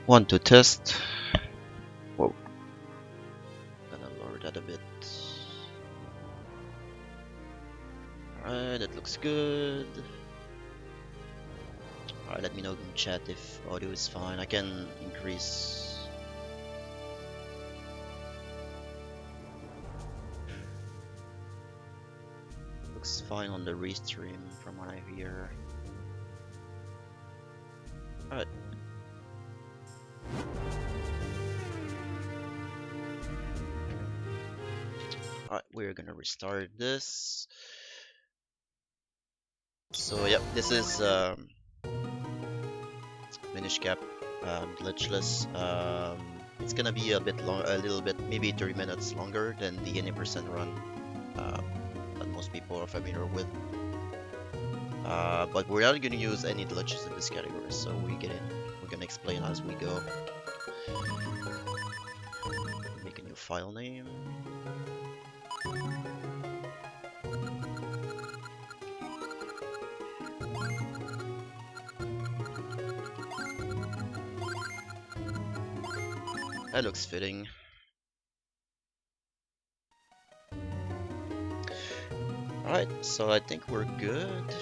One to test. Whoa. Gonna lower that a bit. Alright, that looks good. Alright, let me know in chat if audio is fine. I can increase. Looks fine on the restream from what I hear. Alright. Alright, we're gonna restart this. So yep, this is Minish cap, glitchless. It's gonna be a bit long, a little bit, maybe 30 minutes longer than the 80% run that most people are familiar with. But we're not gonna use any glitches in this category, so we're gonna explain as we go. Make a new file name. That looks fitting. Alright, so I think we're good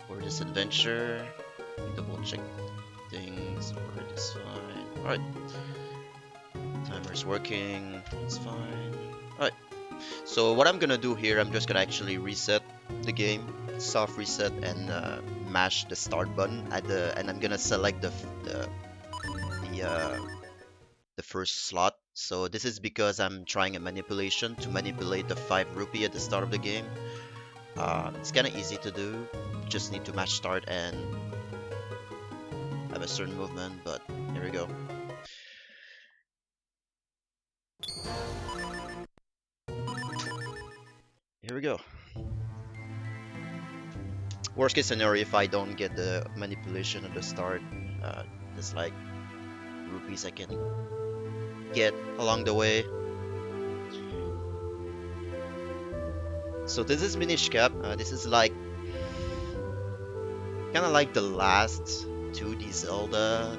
for this adventure. Double check things, for this fine. Alright. Timer's working, it's fine. Alright. So what I'm gonna do here, I'm just gonna actually reset the game, soft reset, and mash the start button at and I'm gonna select the first slot. So this is because I'm trying a manipulation to manipulate the 5 rupee at the start of the game. It's kind of easy to do. You just need to mash start and have a certain movement, but here we go. Here we go. Worst case scenario, if I don't get the manipulation at the start, there's like rupees I can get along the way. So this is Minish cap. This is like kind of like the last 2D Zelda,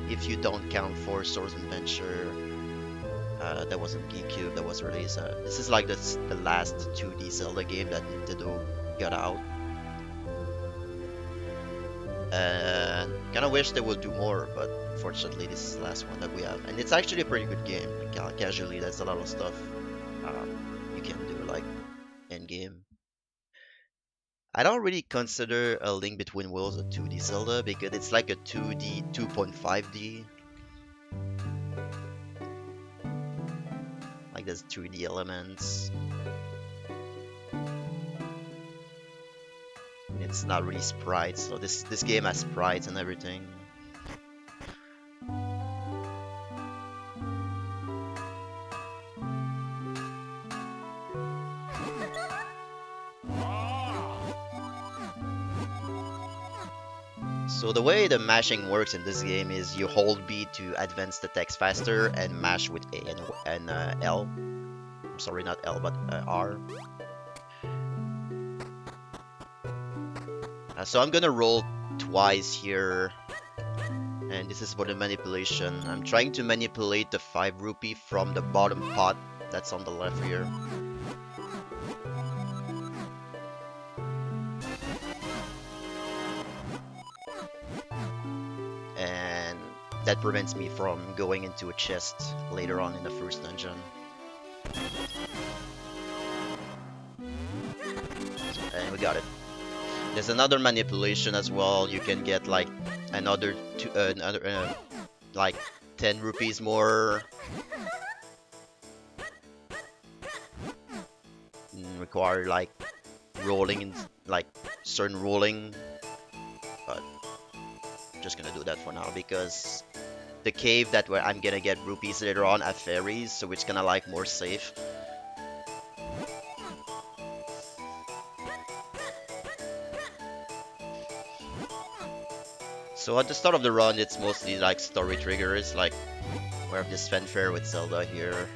if you don't count for Swords Adventure. That wasn't GameCube, that was released. This is like the last 2D Zelda game that Nintendo got out. And kind of wish they would do more, but unfortunately this is the last one that we have. And it's actually a pretty good game. Like, casually, there's a lot of stuff you can do, like end game. I don't really consider A Link Between Worlds a 2D Zelda because it's like a 2D, 2.5D. Like there's 3D elements. It's not really sprites, so this game has sprites and everything. So the way the mashing works in this game is you hold B to advance the text faster and mash with A and L. I'm sorry, not L, but R. So I'm gonna roll twice here, and this is for the manipulation. I'm trying to manipulate the 5 rupee from the bottom pot that's on the left here. And that prevents me from going into a chest later on in the first dungeon. And we got it. There's another manipulation as well. You can get like another like 10 rupees more. Require like rolling in like certain rolling, but I'm just gonna do that for now because the cave that where I'm gonna get rupees later on have fairies, so it's gonna like more safe. So at the start of the run, it's mostly like story triggers, like we have this fanfare with Zelda here.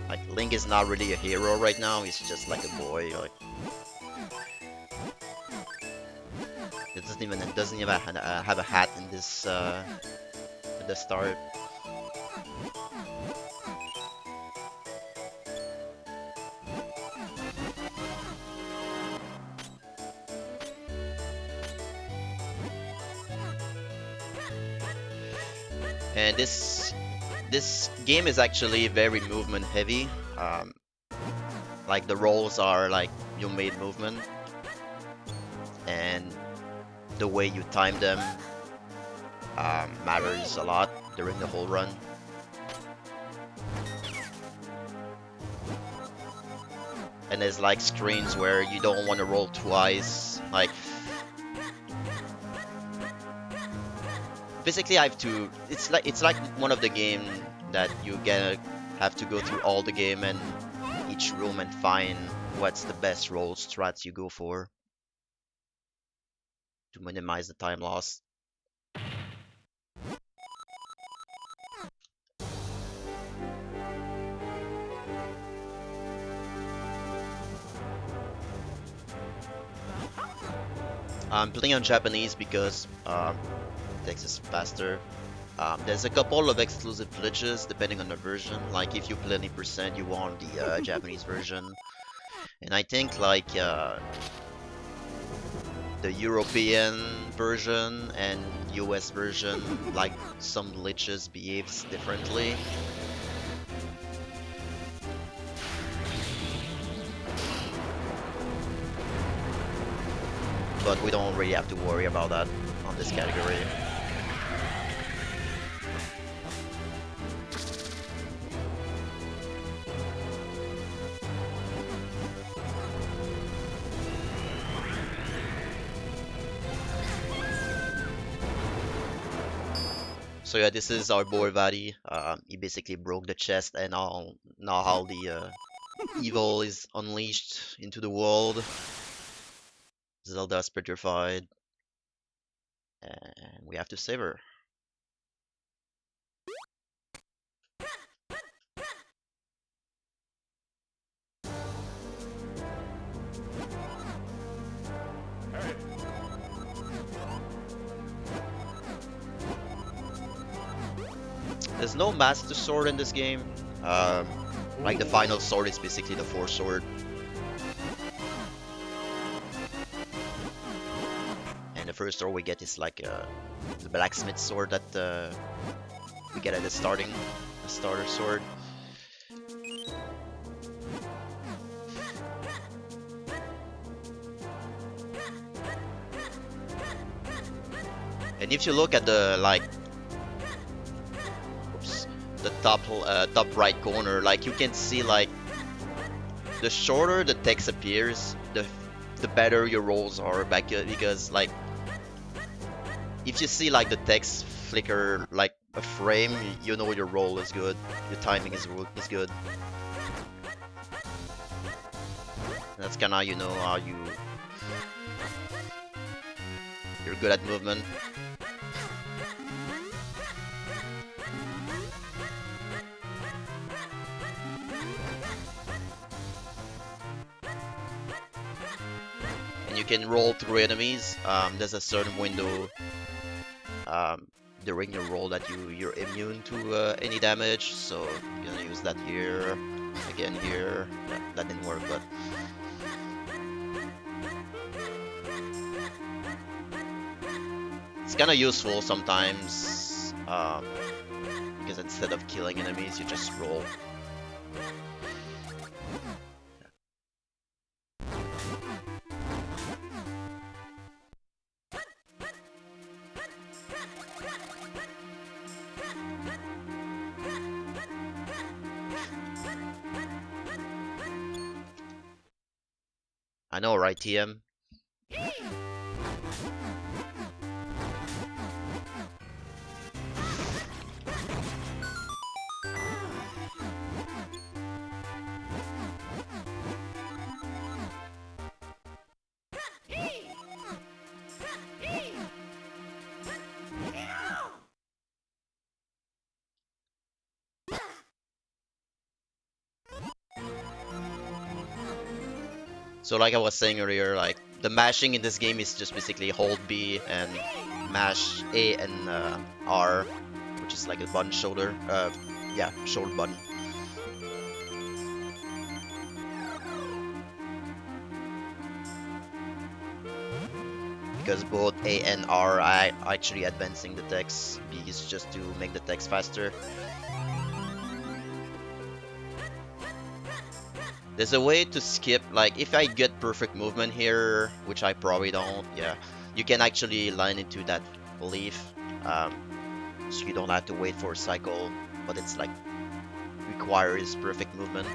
Like Link is not really a hero right now; he's just like a boy. Like doesn't even have a hat in this at the start. And this game is actually very movement heavy. Um, like the rolls are like you made movement, and the way you time them matters a lot during the whole run. And there's like screens where you don't want to roll twice. Like basically, I have to. It's like one of the game that you gonna have to go through all the game and each room and find what's the best roll strats you go for to minimize the time loss. I'm playing on Japanese because it takes us faster. There's a couple of exclusive glitches depending on the version. Like if you play any percent, you want the Japanese version. And I think like the European version and US version, like some glitches behaves differently. But we don't really have to worry about that on this category. So yeah, this is our boy Vadi. He basically broke the chest, and now all the evil is unleashed into the world. Zelda's petrified, and we have to save her. There's no Master Sword in this game. Like the final sword is basically the Force Sword. And the first sword we get is like the blacksmith sword that we get at the starter sword. And if you look at the like, oops, the top right corner, like you can see like the shorter the text appears, the better your rolls are back because like if you see like the text flicker like a frame, you know your roll is good, your timing is good. And that's kinda how you're good at movement. And you can roll through enemies. There's a certain window during your roll that you're immune to any damage, so you're gonna use that here, again here. That didn't work, but it's kind of useful sometimes because instead of killing enemies, you just roll. I know, right, TM? So like I was saying earlier, like the mashing in this game is just basically hold B and mash A and R, which is like a button shoulder. Yeah, shoulder button. Because both A and R are actually advancing the text. B is just to make the text faster. There's a way to skip, like if I get perfect movement here, which I probably don't, yeah, you can actually line into that leaf, so you don't have to wait for a cycle, but it's like requires perfect movement.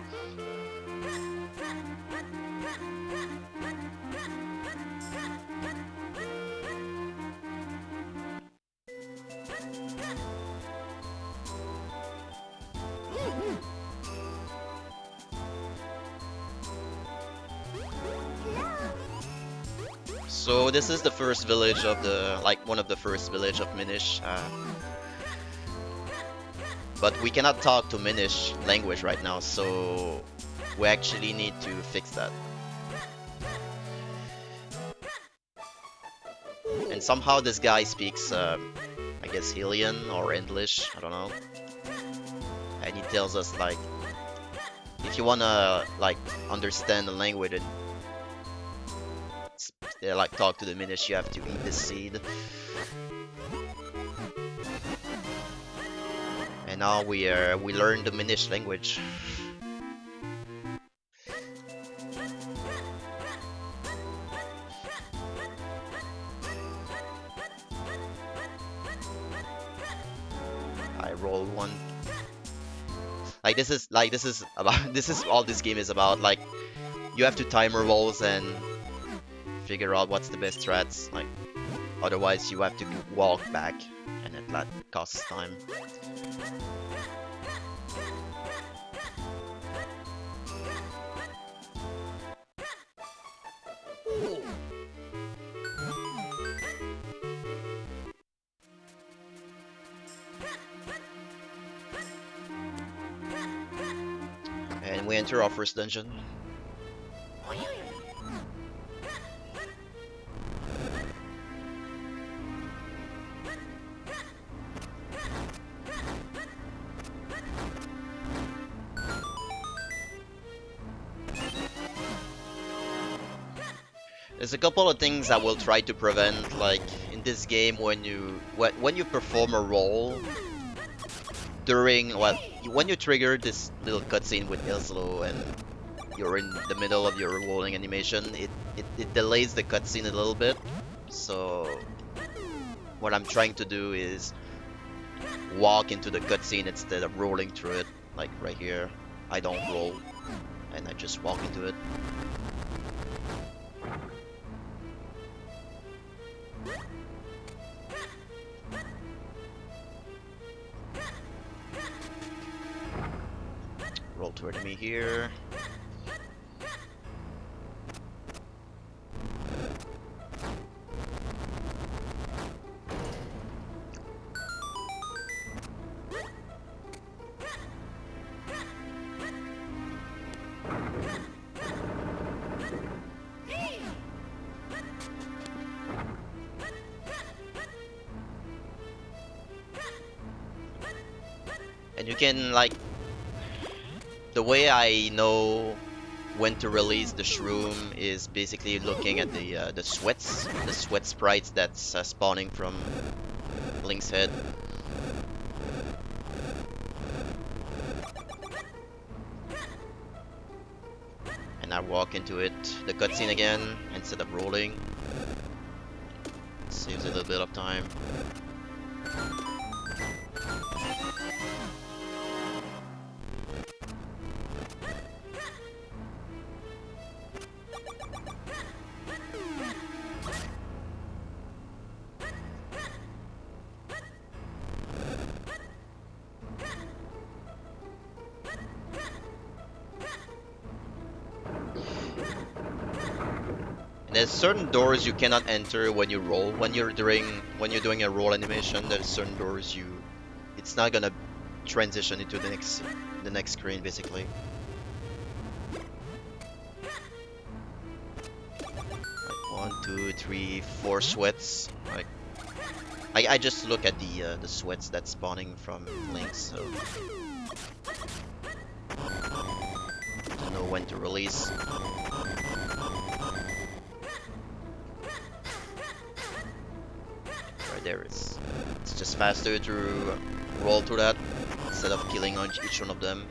So this is the first village of the, like one of the first village of Minish. But we cannot talk to Minish language right now, so we actually need to fix that. And somehow this guy speaks, I guess Hylian or English, I don't know. And he tells us like, if you wanna like understand the language and like talk to the Minish, you have to eat this seed. And now we learn the Minish language. I roll one. Like this is about this is all this game is about. Like you have to timer rolls and figure out what's the best strats. Like otherwise you have to walk back, and that costs time. And we enter our first dungeon. There's a couple of things I will try to prevent, like in this game when you perform a roll during, well, when you trigger this little cutscene with Ilslo and you're in the middle of your rolling animation, it delays the cutscene a little bit. So what I'm trying to do is walk into the cutscene instead of rolling through it. Like right here, I don't roll and I just walk into it. Roll toward me here. And you can, like, the way I know when to release the shroom is basically looking at the sweat sprites that's spawning from Link's head. And I walk into it, the cutscene again, instead of rolling. Saves a little bit of time. There's certain doors you cannot enter when you roll. When you're doing a roll animation, there's certain doors it's not gonna transition into the next screen basically. Like 3, 4 sweats. Like I just look at the sweats that's spawning from links, so to know when to release. Right there, it's just faster to roll through that instead of killing on each one of them.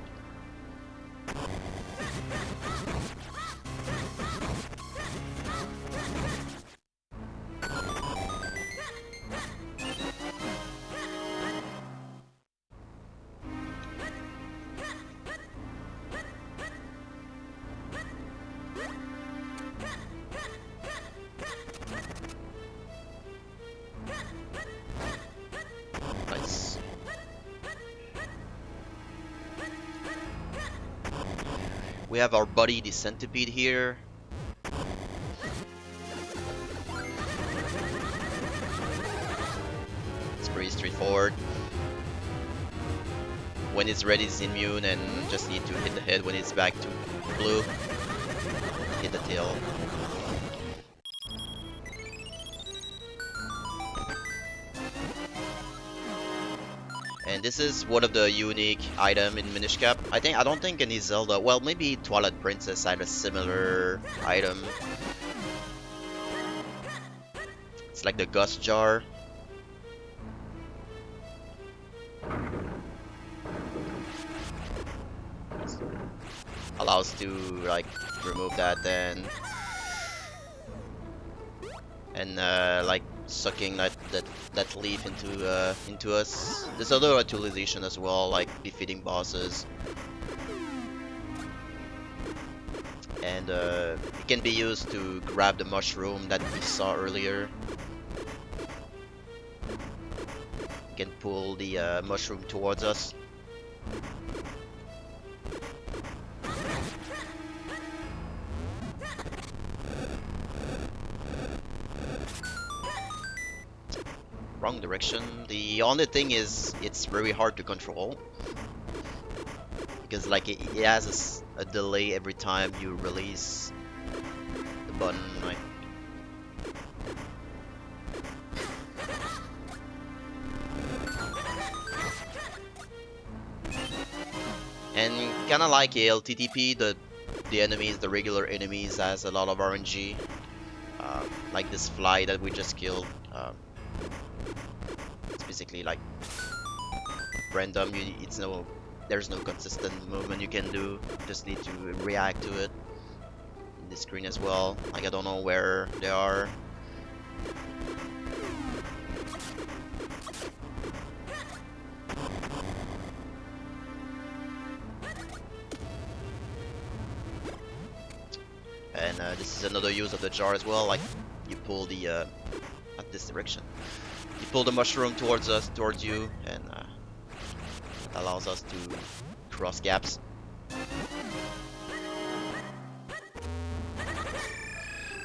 Nice. We have our buddy, the centipede here. It's pretty straightforward. When it's ready, it's immune, and just need to hit the head. When it's back to blue, hit the tail. And this is one of the unique item in Minish Cap. I don't think any Zelda, well, maybe Twilight Princess had a similar item. It's like the Gust Jar. Allows to like remove that then, and like sucking that leaf into us. There's other utilization as well, like defeating bosses, and it can be used to grab the mushroom that we saw earlier. You can pull the mushroom towards us. Wrong direction. The only thing is it's very hard to control because like it has a delay every time you release the button, right? And kind of like LTTP, the enemies, the regular enemies, has a lot of RNG. Like this fly that we just killed. Basically like random. There's no consistent movement you can do. You just need to react to it. In the screen as well. Like I don't know where they are. And this is another use of the jar as well. Like you pull the not this direction. You pull the mushroom towards you, and allows us to cross gaps.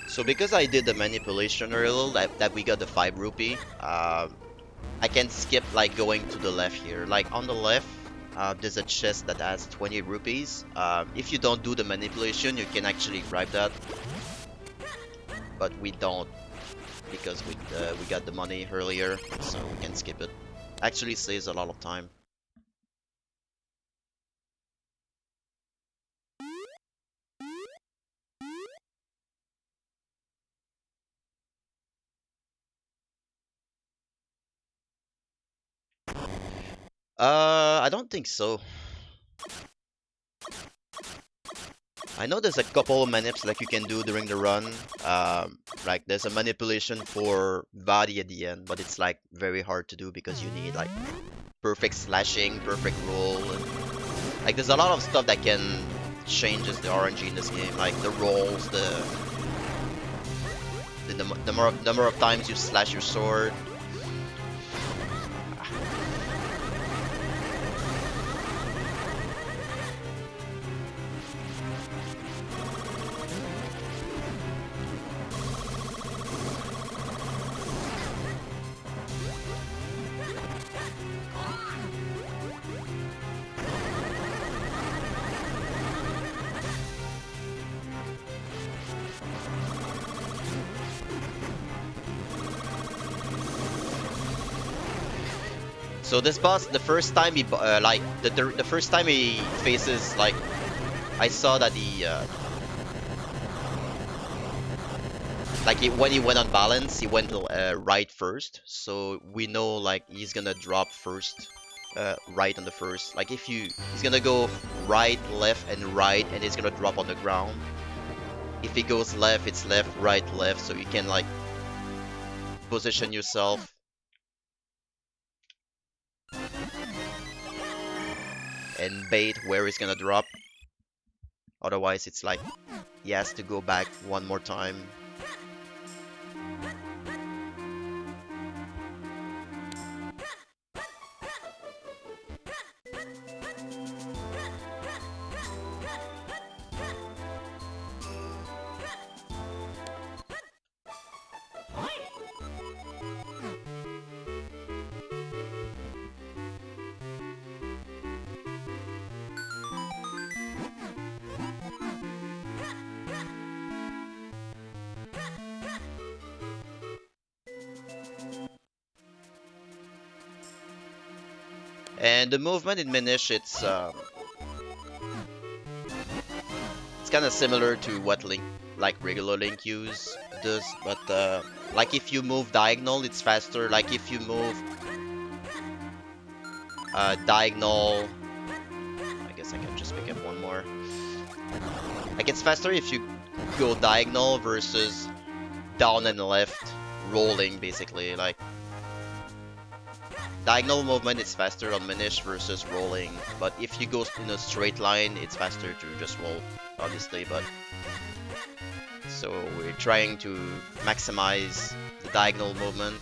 So because I did the manipulation earlier, that we got the 5 rupee, I can skip like going to the left here. Like on the left, there's a chest that has 20 rupees. If you don't do the manipulation, you can actually grab that, but we don't, because we got the money earlier, so we can skip it. Actually saves a lot of time. I don't think so. I know there's a couple of manips like you can do during the run. Like there's a manipulation for Vadi at the end, but it's like very hard to do because you need like perfect slashing, perfect roll, and like there's a lot of stuff that can changes the RNG in this game, like the rolls, the number of times you slash your sword. So this boss, the first time he like the first time he faces, like, I saw that he when he went on balance, he went right first. So we know like he's gonna drop first, right on the first. Like if you, he's gonna go right, left, and right, and it's gonna drop on the ground. If he goes left, it's left, right, left. So you can like position yourself. And bait where he's gonna drop. Otherwise, it's like he has to go back one more time. And the movement in Minish, it's kind of similar to what Link, like regular Link does, but like if you move diagonal, it's faster. Like if you move diagonal, I guess I can just pick up one more. Like it's faster if you go diagonal versus down and left, rolling basically. Like diagonal movement is faster on Minish versus rolling, but if you go in a straight line, it's faster to just roll, obviously. But so we're trying to maximize the diagonal movement.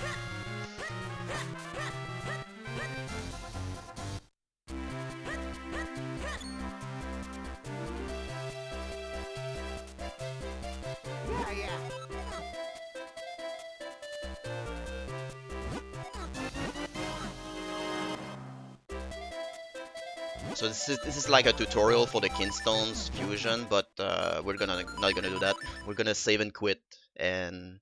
So this is like a tutorial for the Kinstones fusion, but we're not gonna do that. We're gonna save and quit and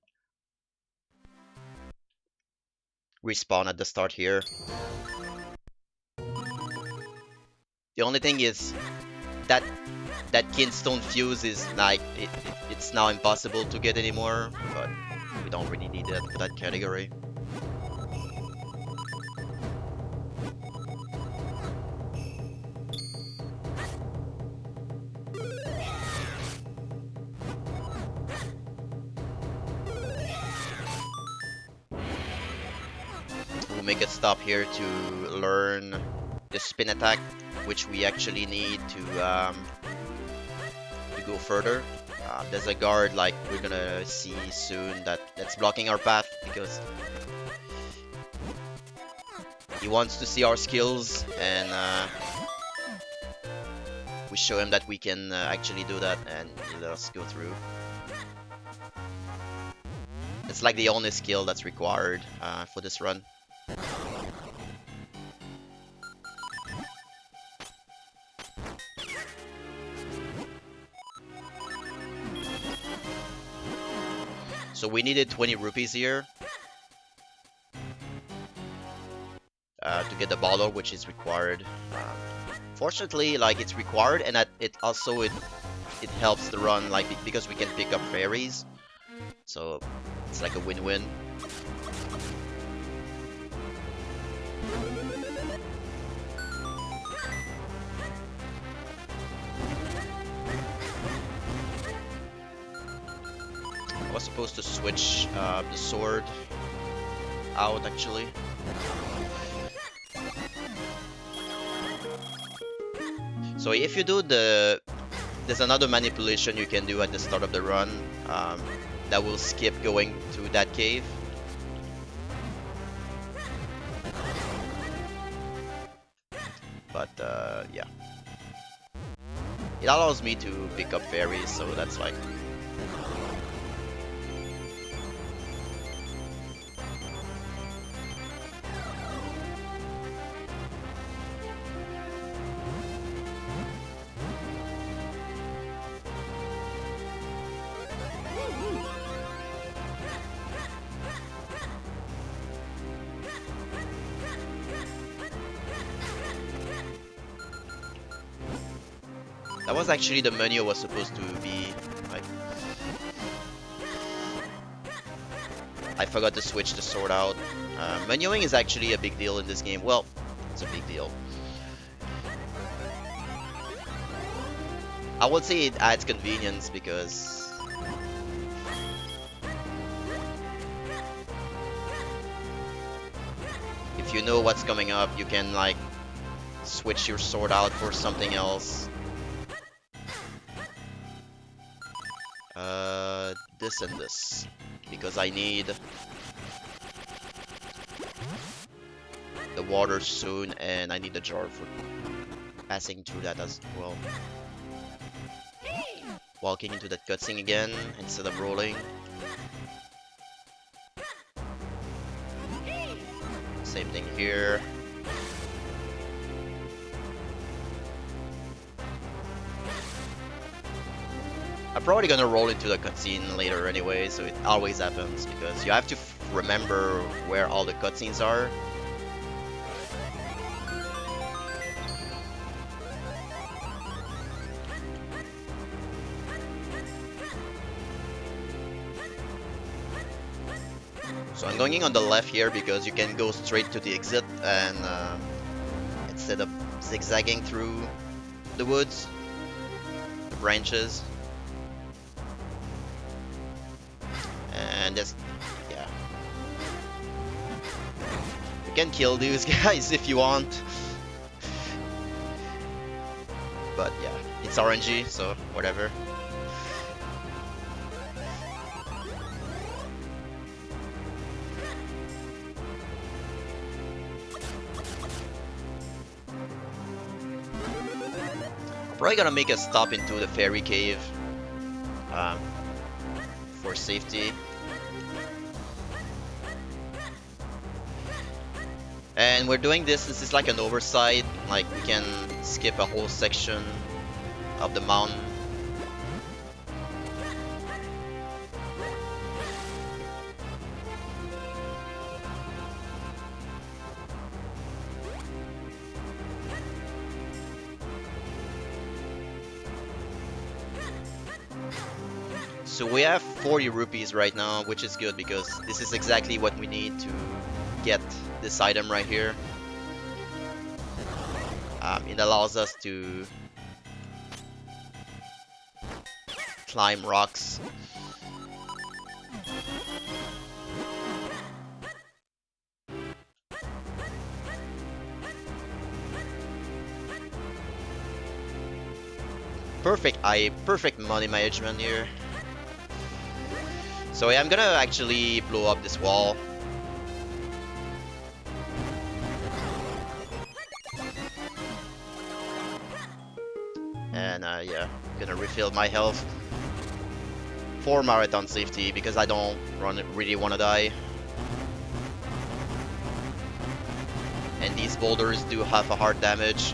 respawn at the start here. The only thing is that Kinstone fuse is like it's now impossible to get anymore, but we don't really need that for that category. Make a stop here to learn the spin attack, which we actually need to go further. There's a guard like we're gonna see soon that's blocking our path because he wants to see our skills, and we show him that we can actually do that, and he let us go through. It's like the only skill that's required for this run. So we needed 20 rupees here to get the bottle, which is required. Fortunately, like it's required, and it also it helps the run, like because we can pick up fairies, so it's like a win-win. I was supposed to switch the sword out actually. So if you do there's another manipulation you can do at the start of the run that will skip going to that cave. But yeah, it allows me to pick up fairies, so that's like. That was actually the menu was supposed to be like. I forgot to switch the sword out. Menuing is actually a big deal in this game. Well, it's a big deal. I would say it adds convenience because if you know what's coming up, you can like switch your sword out for something else. This and this because I need the water soon and I need the jar for passing through that as well. Walking into that cutscene again instead of rolling. Same thing here. I'm probably gonna roll into the cutscene later anyway, so it always happens because you have to remember where all the cutscenes are. So I'm going in on the left here because you can go straight to the exit and instead of zigzagging through the woods, the branches. And just, yeah. You can kill these guys if you want. But yeah, it's RNG, so whatever. Probably gonna make a stop into the fairy cave for safety. And we're doing this is like an oversight, like we can skip a whole section of the mountain. So we have 40 rupees right now, which is good because this is exactly what we need to get this item right here. It allows us to climb rocks. Perfect money management here. So yeah, I'm gonna actually blow up this wall. And yeah, gonna refill my health for marathon safety because I don't really want to die. And these boulders do have a hard damage.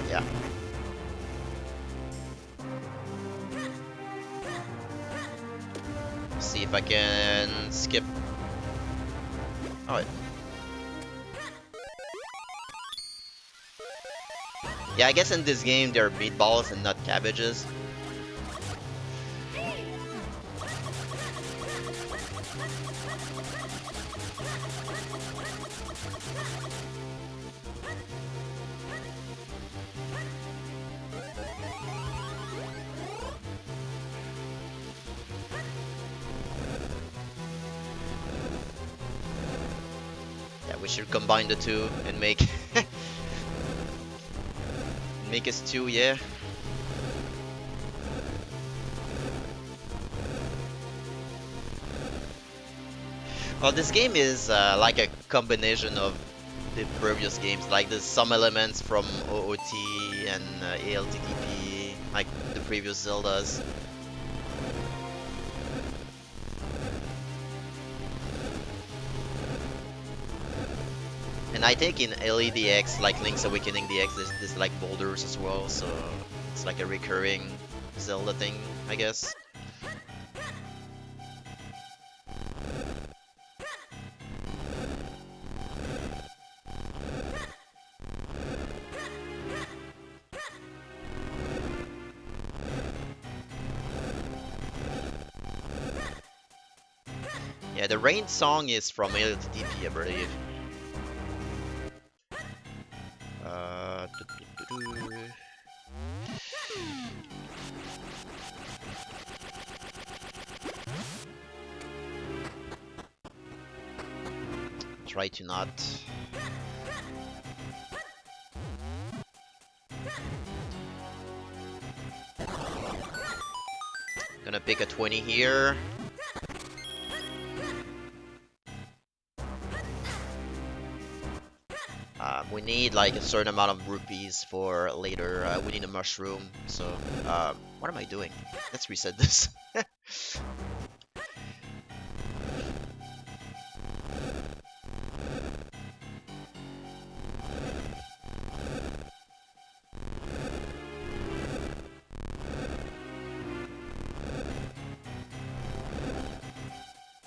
Yeah. See if I can skip. Oh. Yeah, I guess in this game they're meatballs and not cabbages. We should combine the two and make make a stew, yeah. Well, this game is like a combination of the previous games. Like there's some elements from OOT and ALTTP, like the previous Zeldas. And I think in LEDX, like Link's Awakening DX, there's like boulders as well, so it's like a recurring Zelda thing, I guess. Yeah, the rain song is from Alien to DP, I believe. Doo-doo-doo-doo. Try to not. Gonna pick a 20 here. We need like a certain amount of rupees for later. We need a mushroom. So, what am I doing? Let's reset this.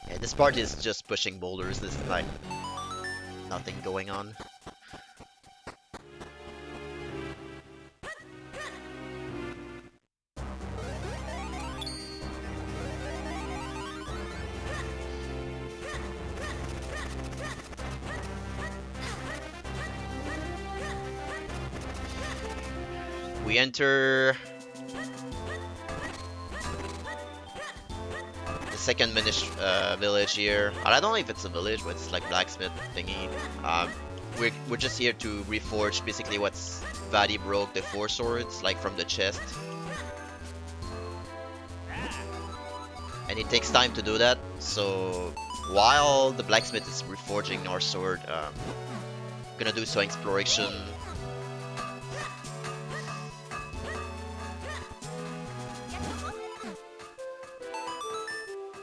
Yeah, this part is just pushing boulders. This is like nothing going on. We enter the second Minish village here. I don't know if it's a village, but it's like blacksmith thingy. We're just here to reforge basically what's Vadi broke, the 4 swords, like from the chest. And it takes time to do that, so while the blacksmith is reforging our sword, gonna do some exploration.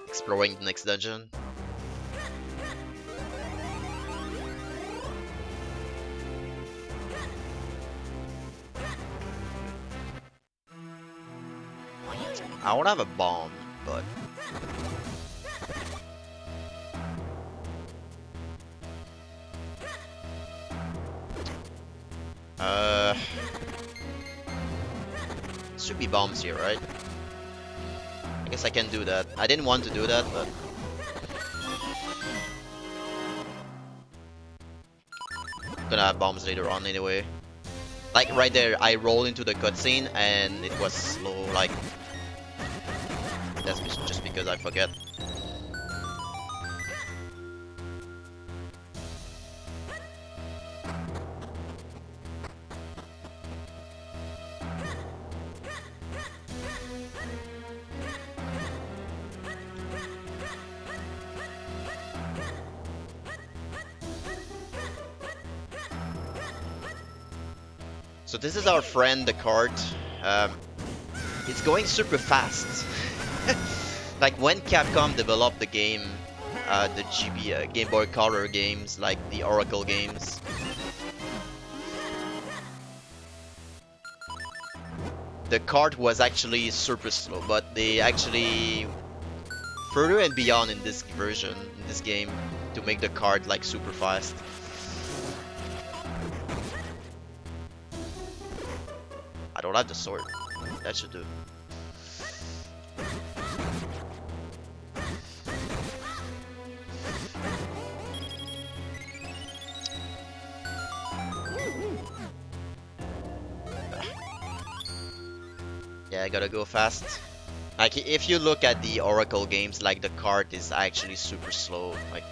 Exploring the next dungeon. I don't have a bomb, but should be bombs here, right? I guess I can do that. I didn't want to do that, but gonna have bombs later on anyway. Like right there, I roll into the cutscene and it was slow. Like that's just because I forget. So this is our friend, the cart. It's going super fast. Like when Capcom developed the game, the Game Boy Color games, like the Oracle games, the cart was actually super slow, but they actually further and beyond in this version, in this game, to make the cart like super fast. I don't have the sword. That should do. Yeah, I gotta go fast. Like, if you look at the Oracle games, like, the cart is actually super slow. Like,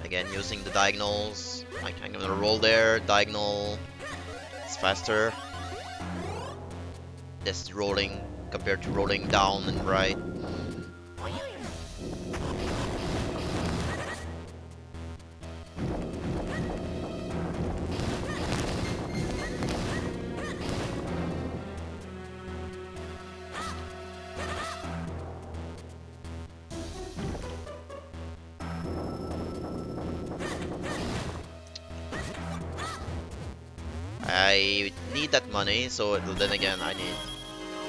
again, using the diagonals. Like, I'm gonna roll there, diagonal. It's faster. This rolling compared to rolling down and right. I need that money, so then again, I need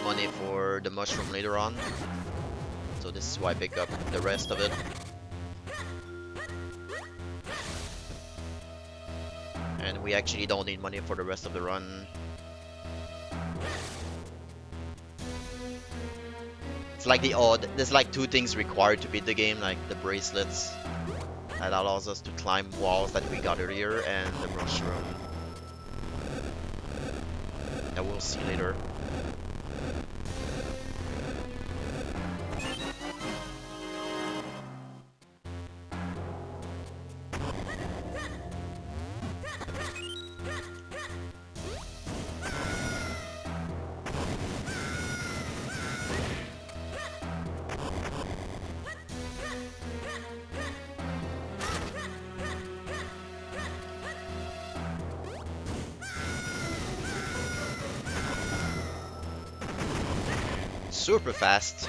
money for the mushroom later on. So this is why I pick up the rest of it. And we actually don't need money for the rest of the run. It's like there's like two things required to beat the game, like the bracelets that allows us to climb walls that we got earlier, and the mushroom that we'll see later. Super fast.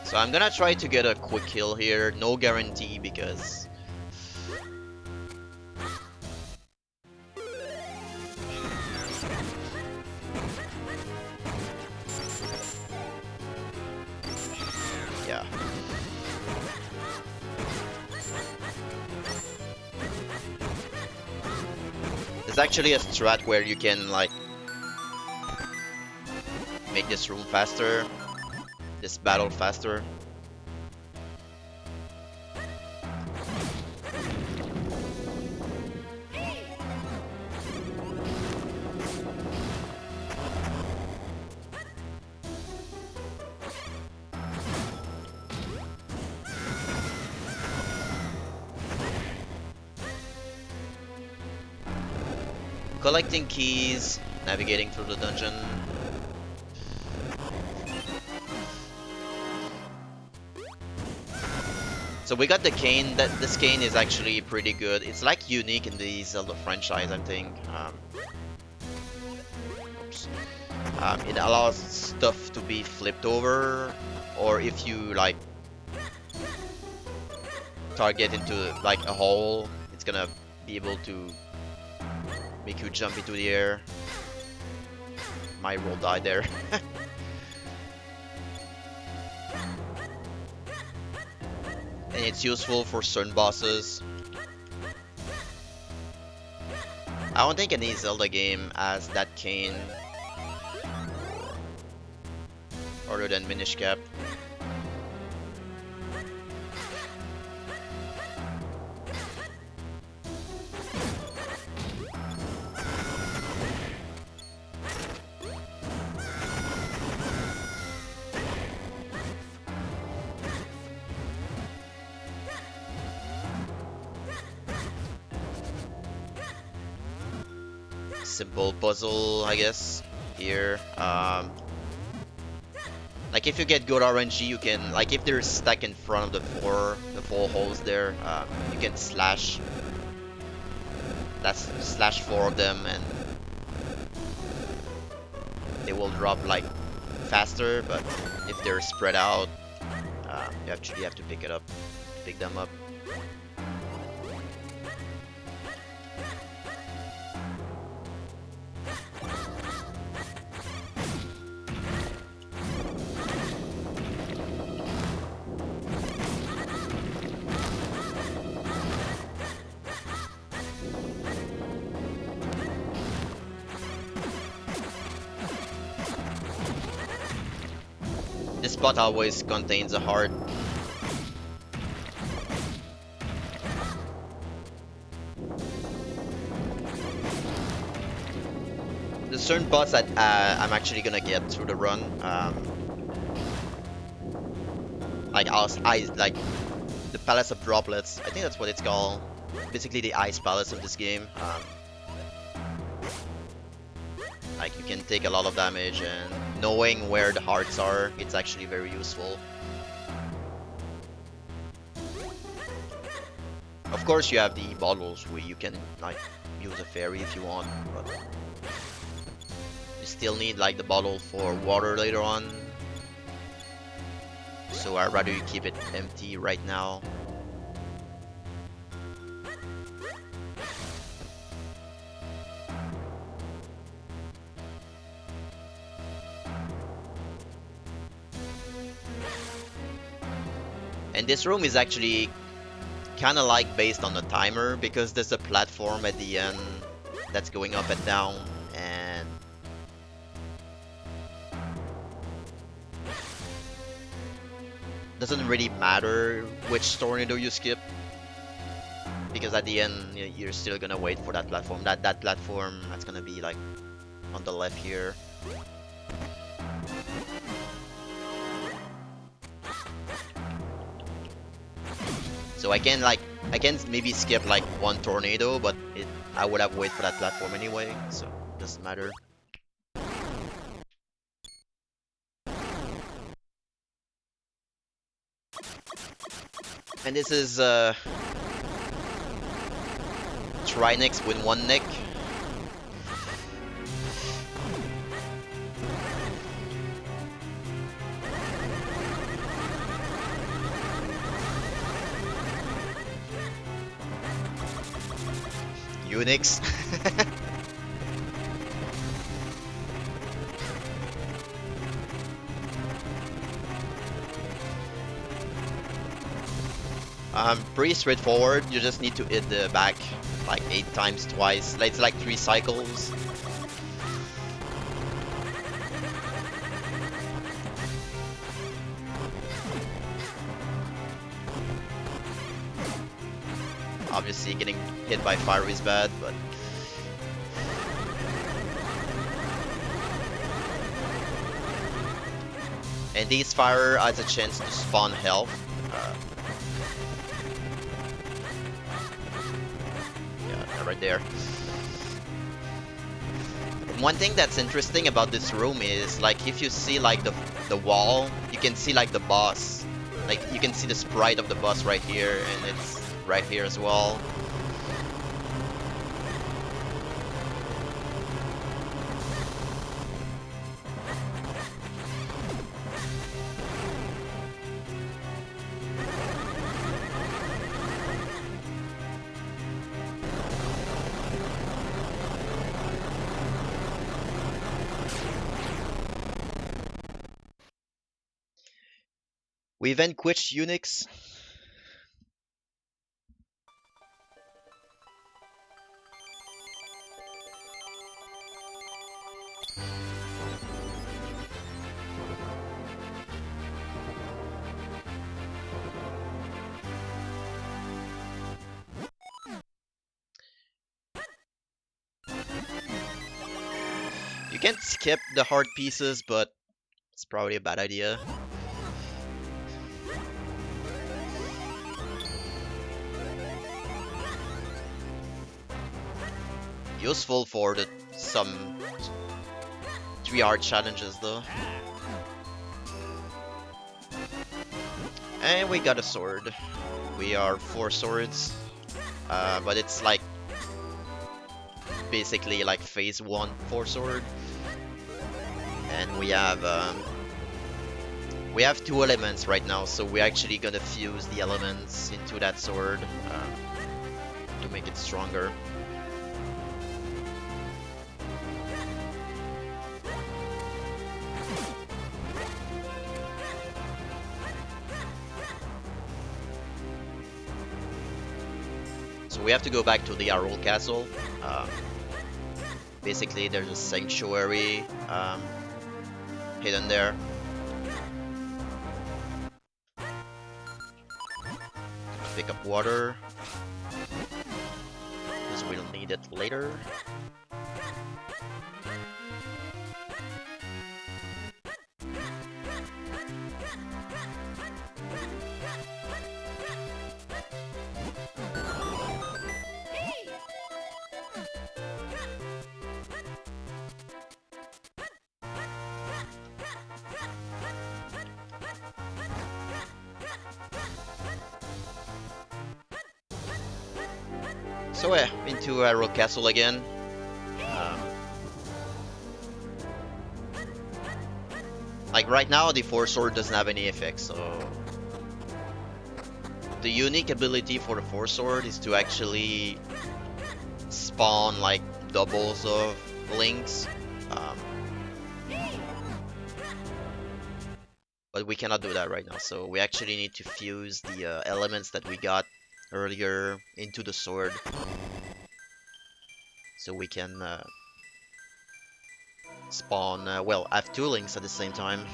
So I'm gonna try to get a quick kill here, no guarantee because yeah. There's actually a strat where you can like make this room faster, this battle faster. Collecting keys, navigating through the dungeon. So we got the cane. This cane is actually pretty good. It's like unique in the Zelda franchise, I think. Oops. It allows stuff to be flipped over, or if you like target into like a hole, it's gonna be able to make you jump into the air. My roll died there. And it's useful for certain bosses. I don't think any Zelda game has that cane other than Minish Cap. Simple puzzle, I guess, here. Like if you get good RNG, you can, like if they're stuck in front of the four holes there, you can slash. That's slash 4 of them, and they will drop like faster. But if they're spread out, you actually have to pick them up. This spot always contains a heart. There's certain bots that I'm actually gonna get through the run. Like like the Palace of Droplets. I think that's what it's called. Basically the ice palace of this game. Like you can take a lot of damage, and knowing where the hearts are, it's actually very useful. Of course you have the bottles where you can like use a fairy if you want, but you still need like the bottle for water later on. So I'd rather you keep it empty right now. And this room is actually kind of like based on the timer because there's a platform at the end that's going up and down, and doesn't really matter which tornado you skip because at the end you're still gonna wait for that platform. That platform that's gonna be like on the left here. So I can maybe skip like one tornado, but I would have waited for that platform anyway, so it doesn't matter. And this is Trinix with one nick. Unix. Pretty straightforward. You just need to hit the back like 8 times twice. It's like 3 cycles. Obviously, getting hit by fire is bad, but and these fire has a chance to spawn health. Yeah, right there. And one thing that's interesting about this room is like if you see like the wall, you can see like the boss. Like you can see the sprite of the boss right here, and it's right here as well. We vanquished Unix. You can't skip the hard pieces, but it's probably a bad idea. Useful for some 3 hard challenges though. And we got a sword. We are 4 swords, but it's like basically like phase 1 4 sword. And we have 2 elements right now, so we're actually gonna fuse the elements into that sword to make it stronger. So we have to go back to the Arul Castle. Basically, there's a sanctuary hidden there. Pick up water, because we'll need it later. So yeah, into Hyrule Castle again. Like right now, the Force Sword doesn't have any effects, so the unique ability for the Force Sword is to actually spawn like doubles of links. but we cannot do that right now. So we actually need to fuse the elements that we got earlier into the sword, so we can spawn, well, have two links at the same time.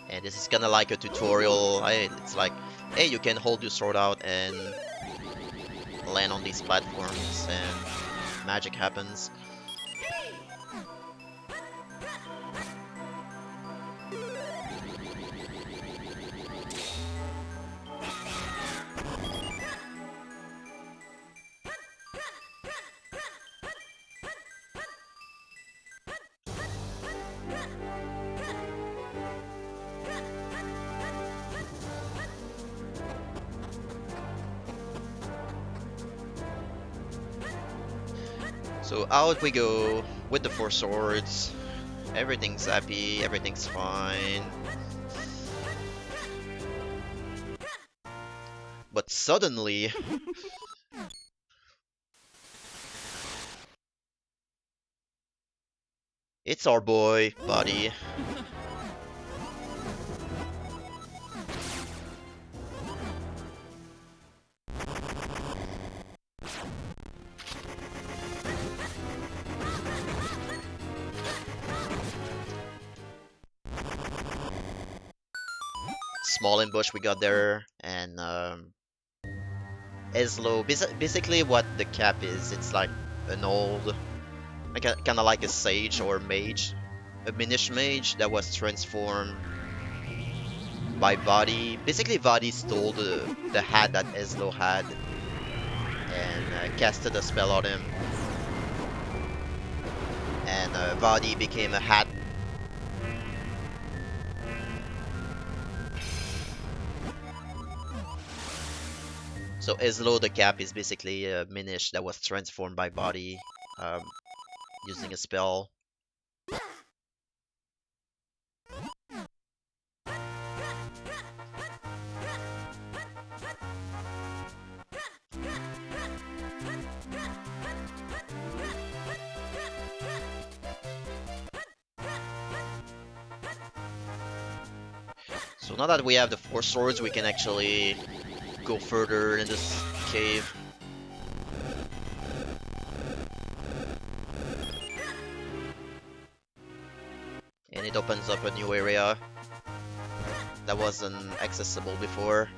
And this is kind of like a tutorial. It's like, hey, you can hold your sword out and land on these platforms, and magic happens. So out we go with the four swords. Everything's happy, everything's fine. But suddenly, it's our boy, Buddy. Small ambush we got there, and Eslo. Basically, what the cap is, it's like an old, like kind of like a sage or mage, a Minish mage that was transformed by Vadi. Basically, Vadi stole the hat that Eslo had and casted a spell on him, and Vadi became a hat. So Eslo the cap is basically a Minish that was transformed by Vadi um, using a spell. So now that we have the four swords, we can actually go further in this cave. And it opens up a new area that wasn't accessible before.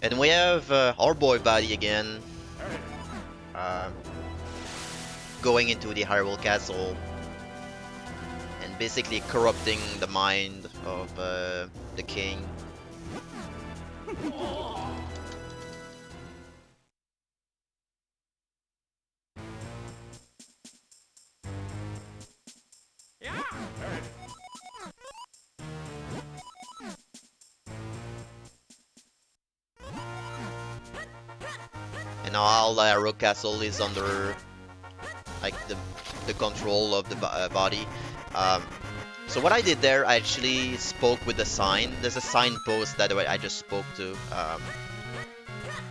And we have our boy Buddy again, uh, going into the Hyrule Castle and basically corrupting the mind of the king. And now all Hyrule Castle is under like the control of the body. Um, so what I did there, I actually spoke with the sign. There's a signpost that I just spoke to.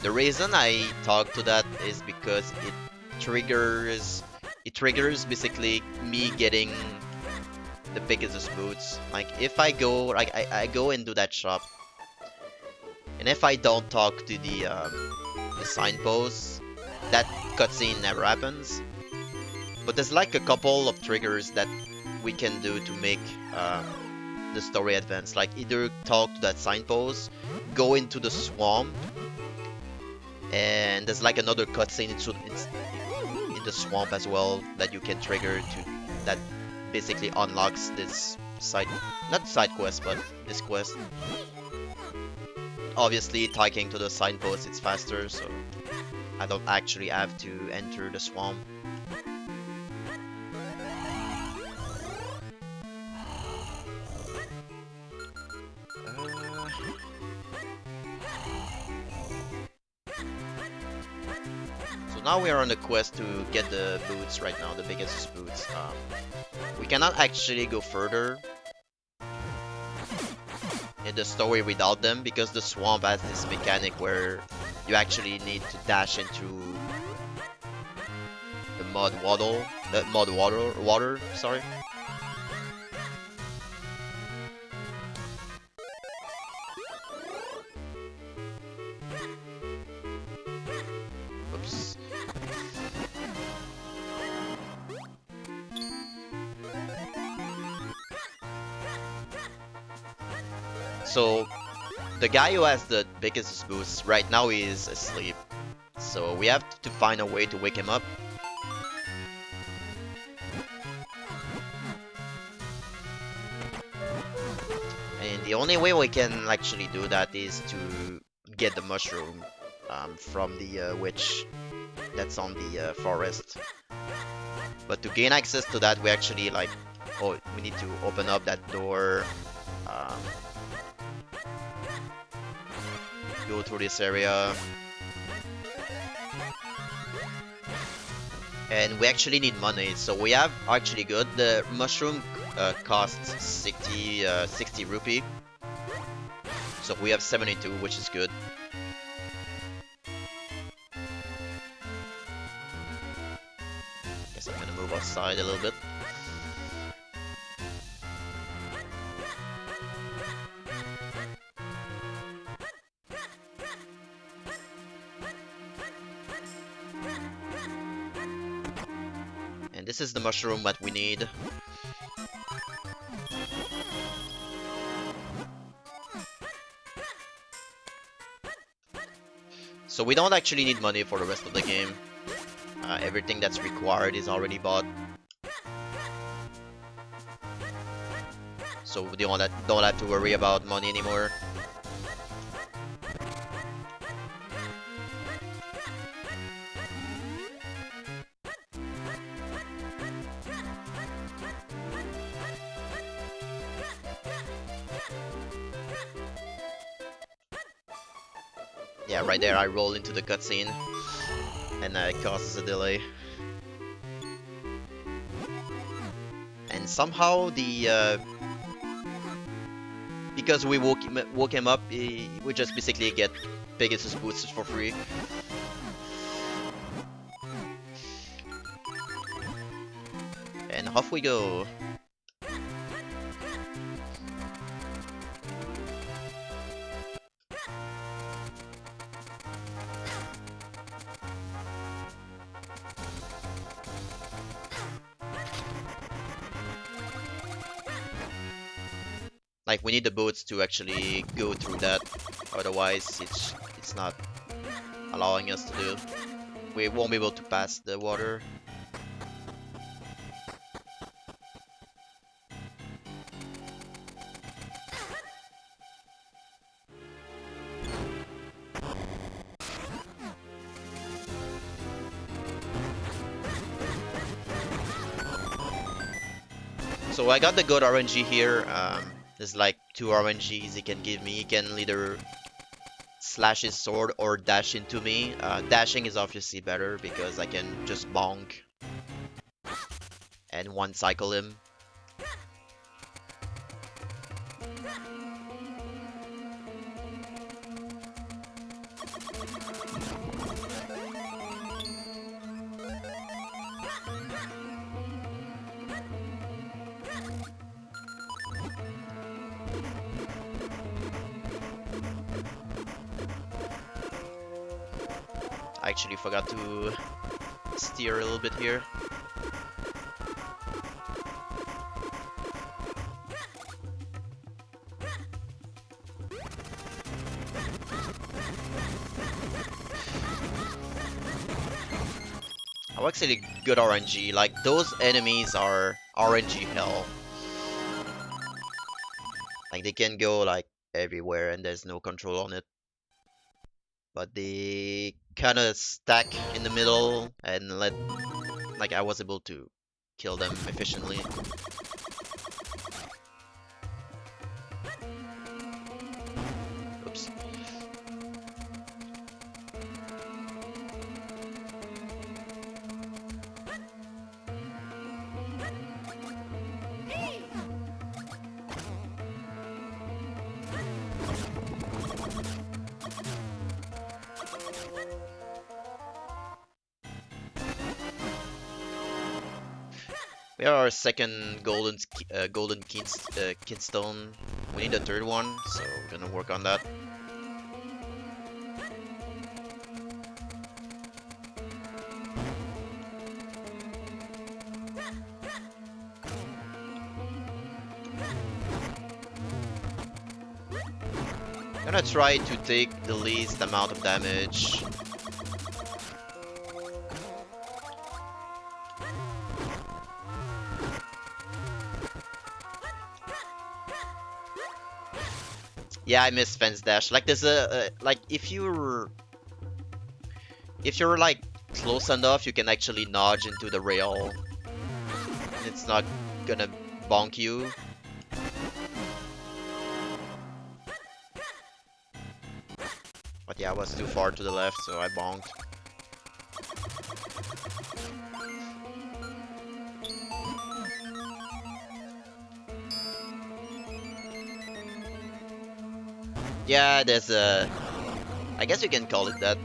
The reason I talked to that is because it triggers basically me getting the Pegasus boots. Like if I go like I go into that shop, and if I don't talk to the signpost, that cutscene never happens. But there's like a couple of triggers that we can do to make the story advance. Like either talk to that signpost, go into the swamp, and there's like another cutscene in the swamp as well that you can trigger to that basically unlocks this side, not side quest, but this quest. Obviously, taking to the signpost, it's faster, so I don't actually have to enter the swamp. So now we are on the quest to get the boots right now, the biggest boots. We cannot actually go further in the story without them because the swamp has this mechanic where you actually need to dash into the water, sorry. Oops. So the guy who has the biggest boost right now is asleep. So we have to find a way to wake him up. And the only way we can actually do that is to get the mushroom from the witch that's on the forest. But to gain access to that, we actually like, oh, we need to open up that door, go through this area, and we actually need money. So we have actually good. The mushroom costs 60 rupee. So we have 72, which is good. Guess I'm gonna move outside a little bit. And this is the mushroom that we need. So we don't actually need money for the rest of the game. Everything that's required is already bought. So we don't have to worry about money anymore. Yeah, right there I roll into the cutscene, and it causes a delay. And somehow the because we woke him up, we just basically get Pegasus boots for free. And off we go. Like, we need the boats to actually go through that, otherwise it's not allowing us to do. We won't be able to pass the water. So I got the good RNG here. There's like 2 RNGs he can give me. He can either slash his sword or dash into me. Dashing is obviously better because I can just bonk and one cycle him. I actually forgot to steer a little bit here. Oh, actually good RNG. Like, those enemies are RNG hell. Like they can go like everywhere and there's no control on it. But they kind of stack in the middle and let like I was able to kill them efficiently. Oops. We are our second golden kinstone. We need a third one, so we're gonna work on that. Gonna try to take the least amount of damage. Yeah, I miss fence dash. Like there's a like if you're like close enough, you can actually nudge into the rail. And it's not gonna bonk you. But yeah, I was too far to the left, so I bonked. Yeah, there's a... I guess you can call it that.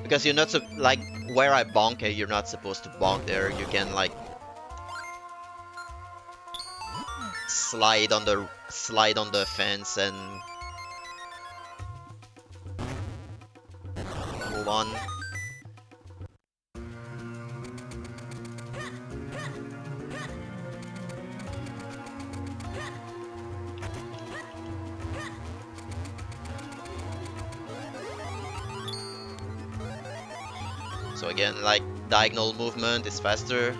Because you're not like where I bonk, you're not supposed to bonk there. You can like slide on the fence and move on. So again, like diagonal movement is faster.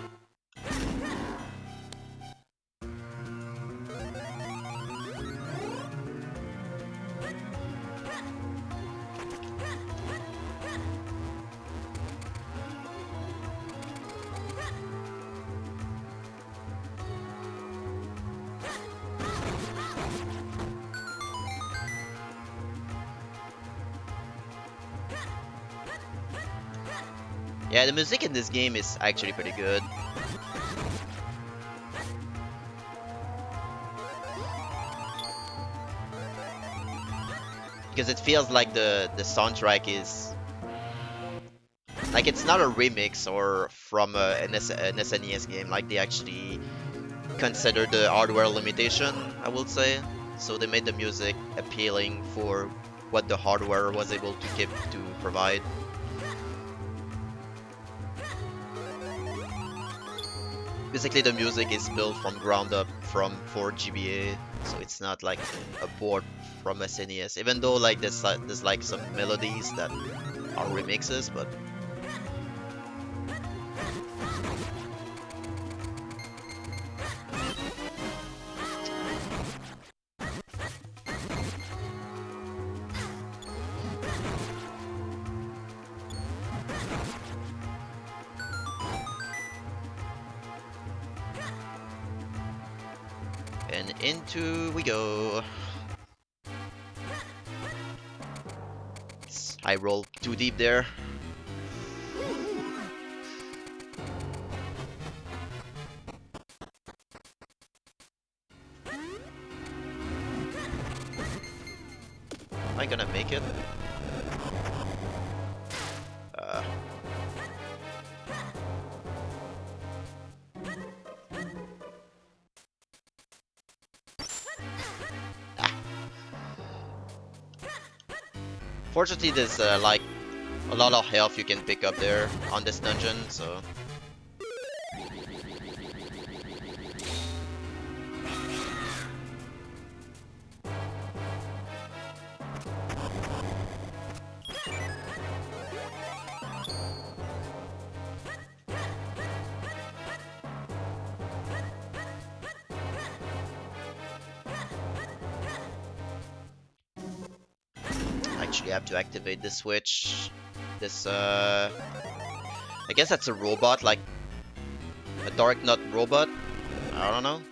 Yeah, the music in this game is actually pretty good. Because it feels like the soundtrack is like it's not a remix or from an SNES game. Like they actually consider the hardware limitation, I will say. So they made the music appealing for what the hardware was able to keep to provide. Basically, the music is built from ground up for GBA, so it's not like a port from SNES. Even though like there's like some melodies that are remixes, but and into we go. I rolled too deep there. Am I gonna make it? Uh, ah. Fortunately, there's like a lot of health you can pick up there on this dungeon, so actually have to activate this switch. This, I guess that's a robot, like a Dark Nut robot. I don't know.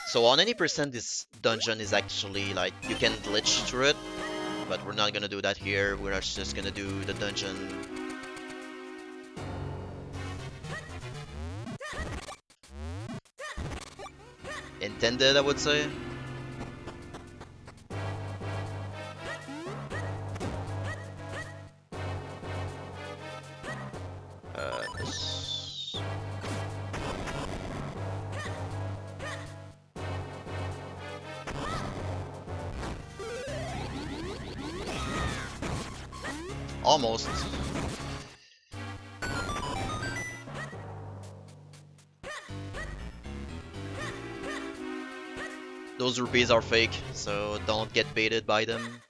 So on any percent, this dungeon is actually like you can glitch through it, but we're not gonna do that here. We're just gonna do the dungeon. Intended, I would say. This... Almost. Those rupees are fake, so don't get baited by them.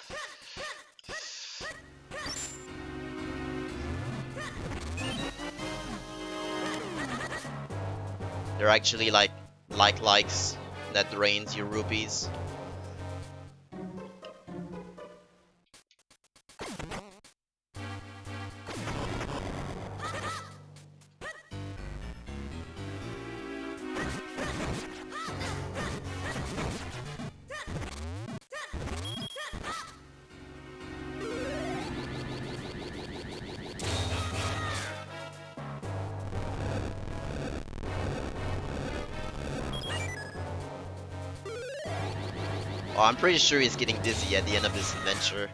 They're actually like likes that drains your rupees. Oh, I'm pretty sure he's getting dizzy at the end of this adventure.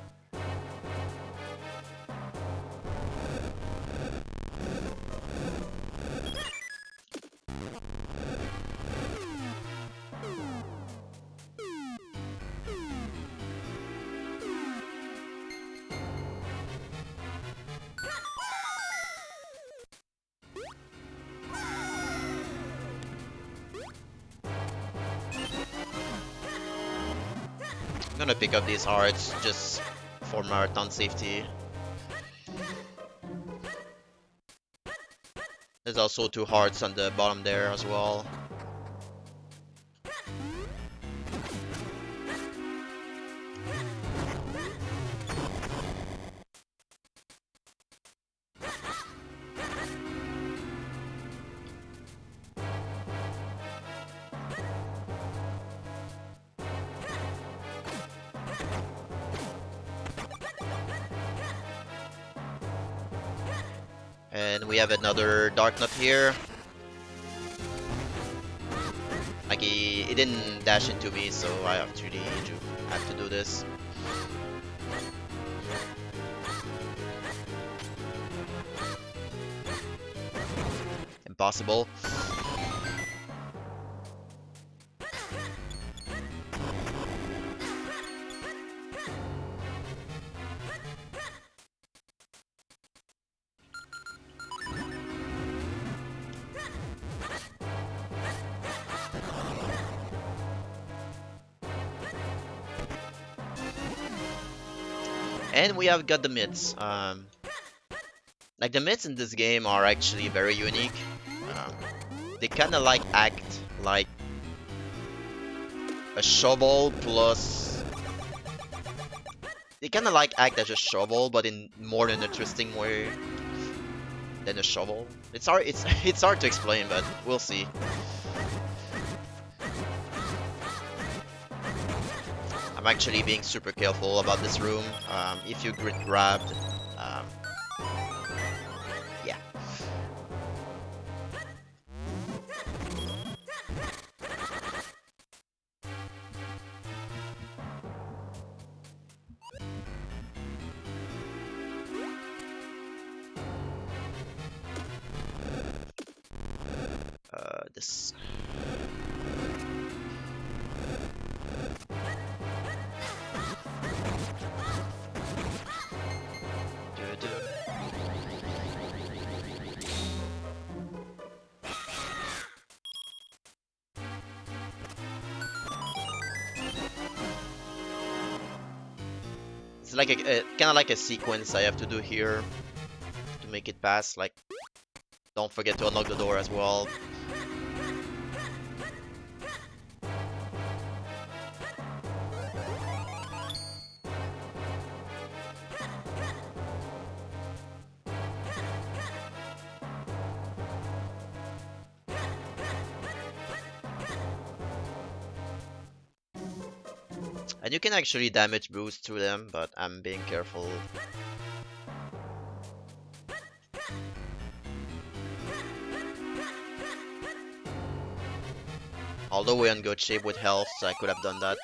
I'm gonna pick up these hearts just for marathon safety. There's also 2 hearts on the bottom there as well. And we have another Dark Nut here. Like he didn't dash into me, so I have to do this. Impossible. And we have got the myths. Like the myths in this game are actually very unique. They kind of like act like a shovel plus. They kind of like act as a shovel, but in more an interesting way than a shovel. It's hard. It's hard to explain, but we'll see. I'm actually being super careful about this room. If you get grabbed, yeah. This. It's like a kind of like a sequence I have to do here to make it pass. Like, don't forget to unlock the door as well. And you can actually damage boost through them, but I'm being careful. Although we're in good shape with health, so I could have done that.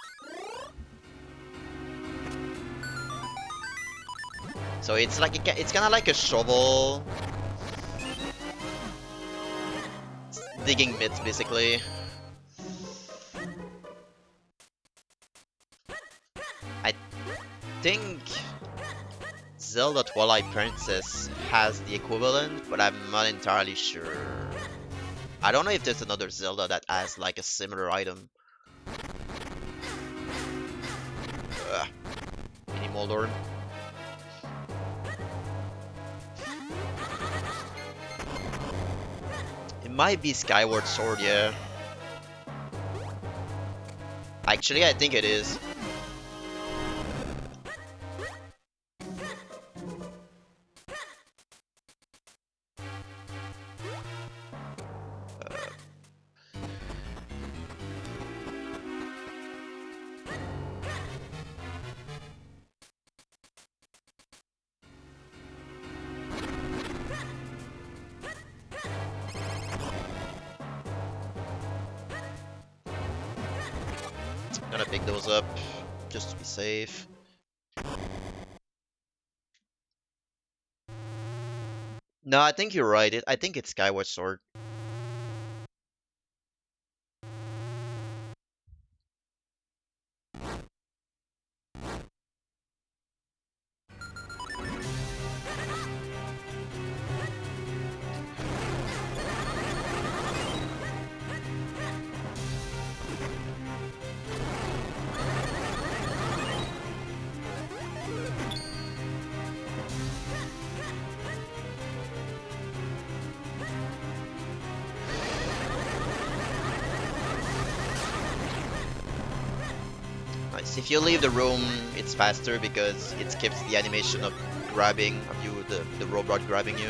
So it's like it's kind of like a shovel, digging myths basically. I think Zelda Twilight Princess has the equivalent, but I'm not entirely sure. I don't know if there's another Zelda that has like a similar item. Mini Moldor. It might be Skyward Sword, yeah. Actually, I think it is. Gonna pick those up just to be safe. No, I think you're right. I think it's Skyward Sword. Nice. If you leave the room, it's faster because it skips the animation of grabbing of you, the robot grabbing you.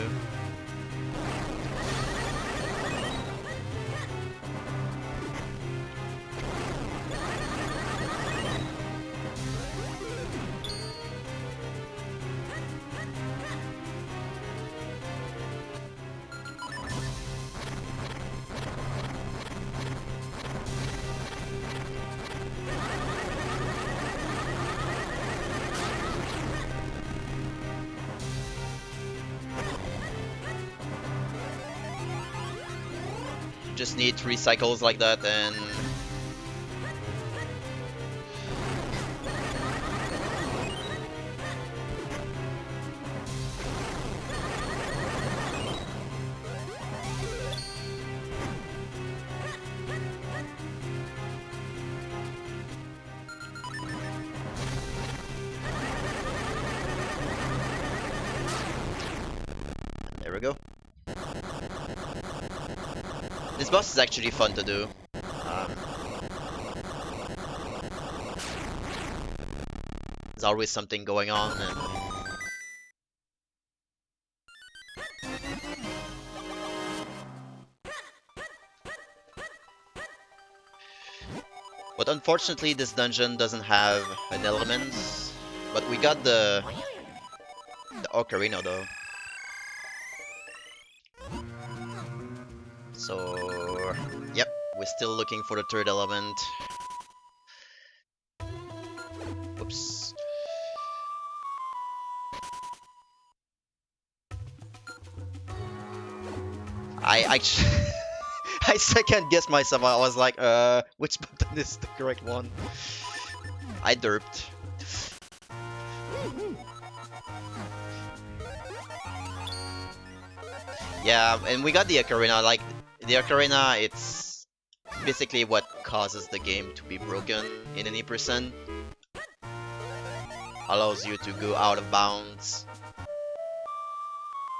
Just need 3 cycles like that and there we go. This boss is actually fun to do. There's always something going on, and but unfortunately this dungeon doesn't have an element. But we got the ocarina though. So yep, we're still looking for the third element. Oops. I actually I second guessed myself. I was like, which button is the correct one? I derped. Yeah, and we got the ocarina. Like, the ocarina, it's basically what causes the game to be broken in any percent. allows you to go out of bounds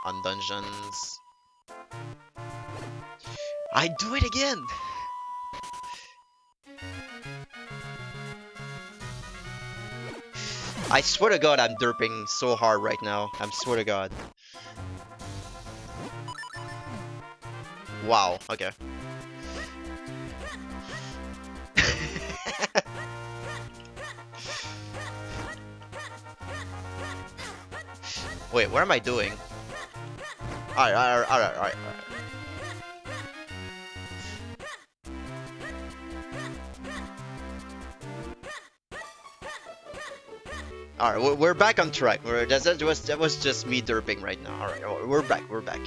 on dungeons. I do it again! I swear to God, I'm derping so hard right now. I swear to God. Wow, okay. Wait, what am I doing? Alright, alright, alright, alright, alright. Alright, we're back on track. That was just me derping right now. Alright, we're back, we're back.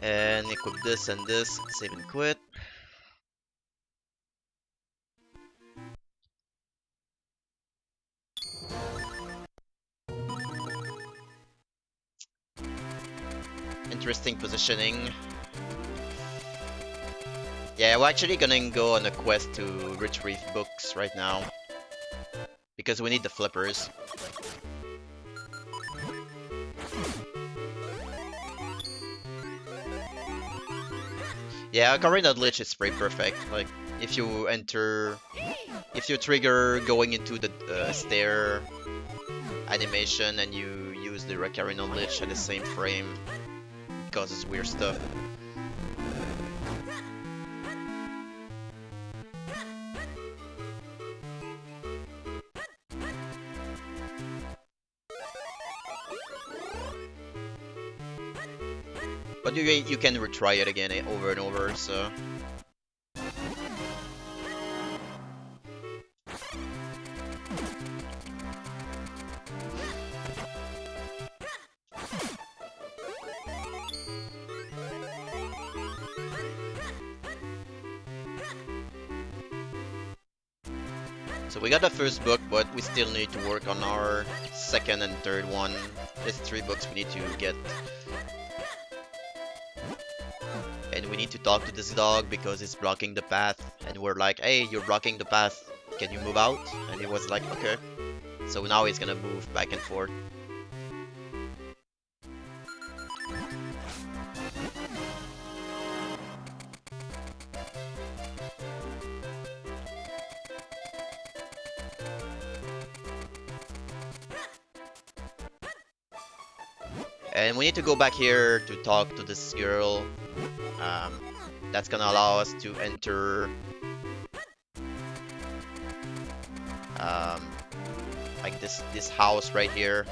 And equip this and this, save and quit. Interesting positioning. Yeah, we're actually gonna go on a quest to retrieve books right now. Because we need the flippers. Yeah, Ocarina of Glitch is pretty perfect. Like, if you enter... If you trigger going into the stair animation and you use the Ocarina of Glitch at the same frame, it causes weird stuff. But you can retry it again over and over, so... So we got the first book, but we still need to work on our second and third one. There's 3 books we need to get. And we need to talk to this dog because it's blocking the path. And we're like, hey, you're blocking the path. Can you move out? And he was like, okay. So now he's gonna move back and forth. And we need to go back here to talk to this girl. That's gonna allow us to enter like this house right here.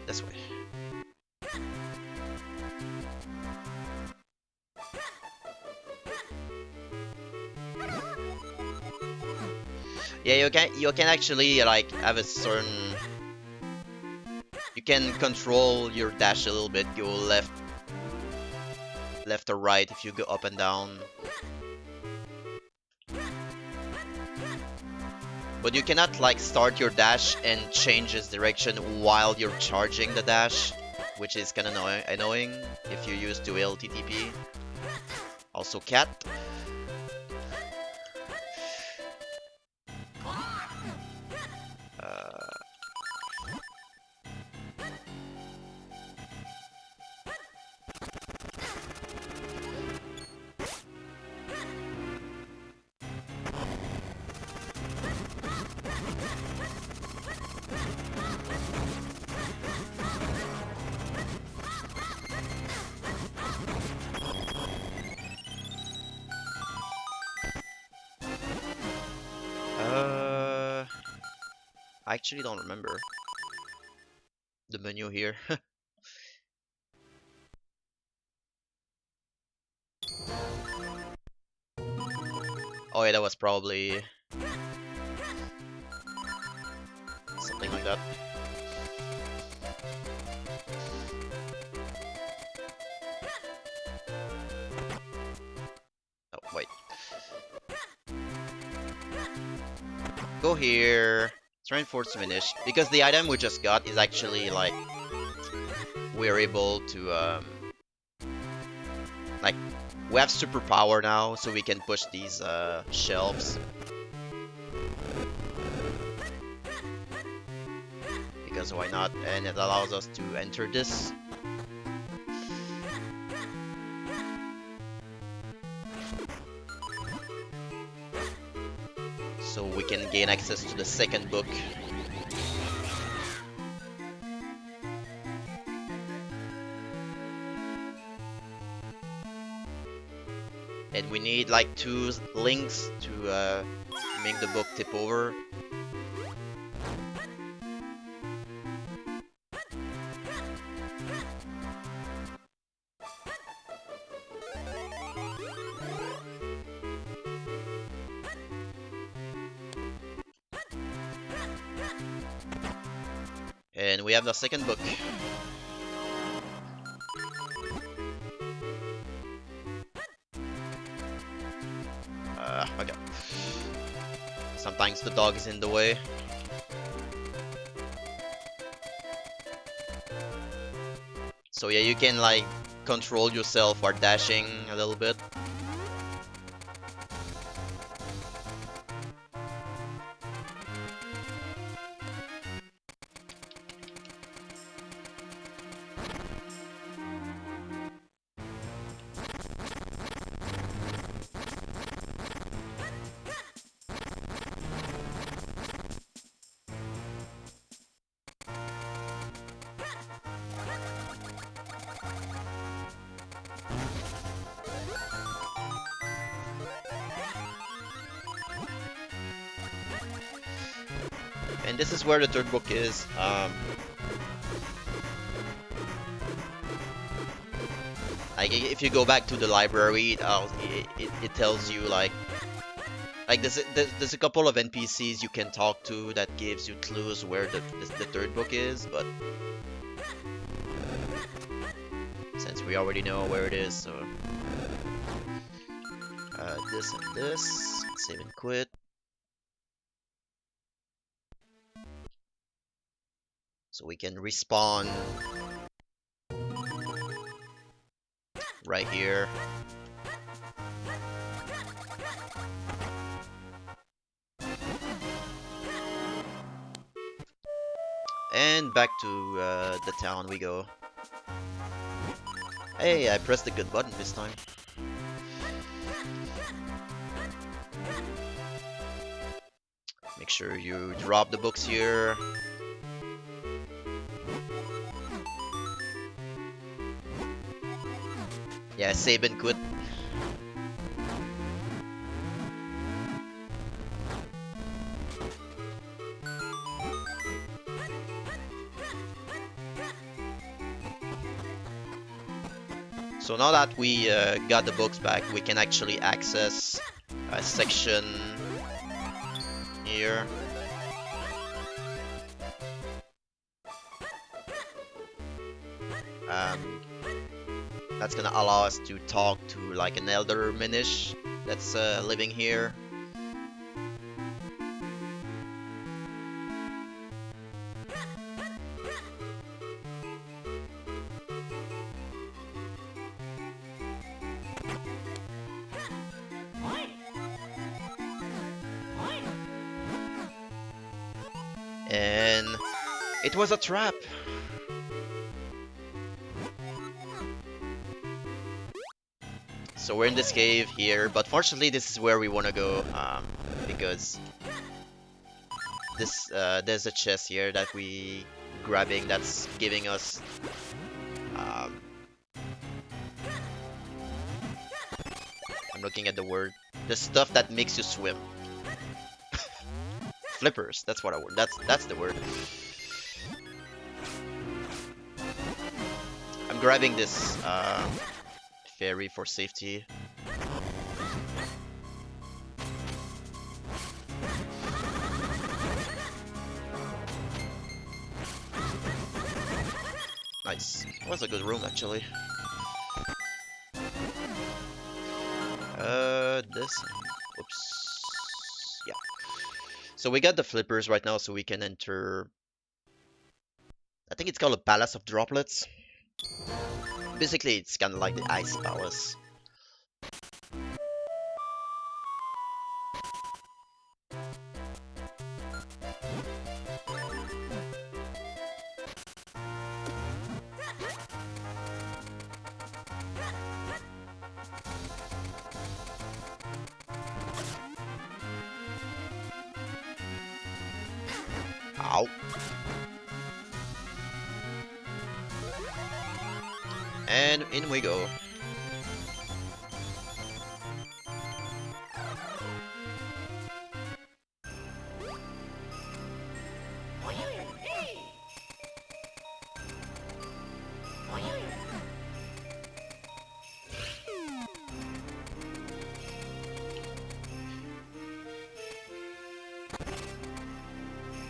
This way. Yeah, you can actually like have a certain... You can control your dash a little bit, go left or right if you go up and down. But you cannot like start your dash and change its direction while you're charging the dash, which is kinda annoying if you use dual TTP. Also cat. I actually don't remember the menu here. Oh yeah, that was probably... something like that. Oh, wait. Go here. Train Force Minish. Because the item we just got is actually like we're able to like we have superpower now, so we can push these shelves. Because why not? And it allows us to enter this. So we can gain access to the second book. And we need like 2 links to make the book tip over. And we have the second book. Okay. Sometimes the dog is in the way. So yeah, you can like control yourself while dashing a little bit. And this is where the third book is. Like if you go back to the library, it tells you like there's a couple of NPCs you can talk to that gives you clues where the third book is, but since we already know where it is, so this and this, save and quit. So we can respawn right here. And back to the town we go. Hey, I pressed the good button this time. Make sure you drop the books here. Yeah, save and quit. So now that we got the books back, we can actually access a section here. That's gonna allow us to talk to like an elder Minish that's living here. And it was a trap. So we're in this cave here, but fortunately this is where we want to go, because this there's a chest here that we grabbing that's giving us I'm looking at the word, the stuff that makes you swim. Flippers, that's what I word. That's the word. I'm grabbing this fairy for safety. Nice. That was a good room, actually. This. Oops. Yeah. So we got the flippers right now, so we can enter. I think it's called a Palace of Droplets. Basically, it's kind of like the Ice Palace. Ow. And in we go.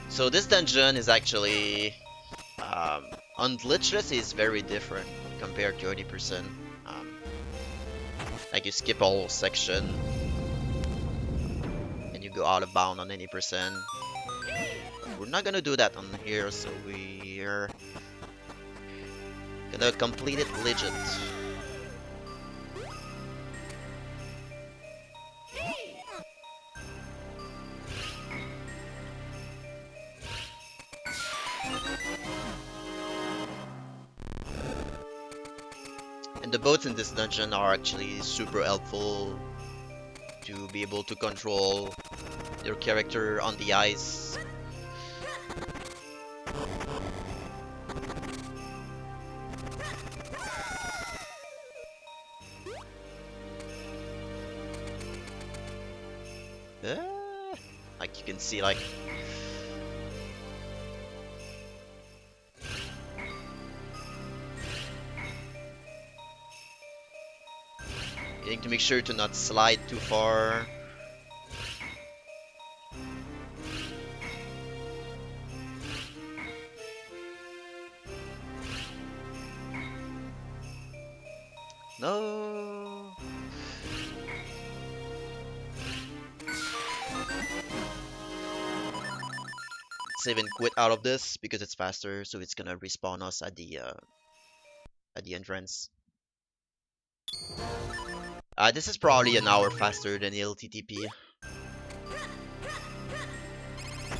So this dungeon is actually on Glitchless is very different compared to 80%. Um, like you skip a whole section and you go out of bound on 80%. But we're not gonna do that on here, so we're gonna complete it legit. And the boats in this dungeon are actually super helpful to be able to control your character on the ice. Like you can see, like you need to make sure to not slide too far. No. Save and quit out of this because it's faster, so it's gonna respawn us at the entrance. This is probably an hour faster than the LTTP.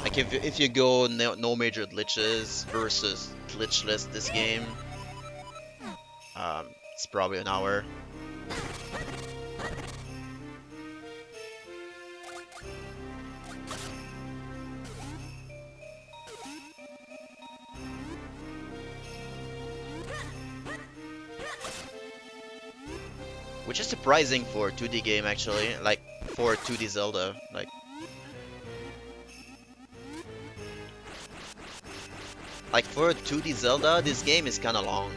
Like if you go no major glitches versus glitchless this game, it's probably an hour. Which is surprising for a 2D game actually, like for a 2D Zelda, like for a 2D Zelda, this game is kinda long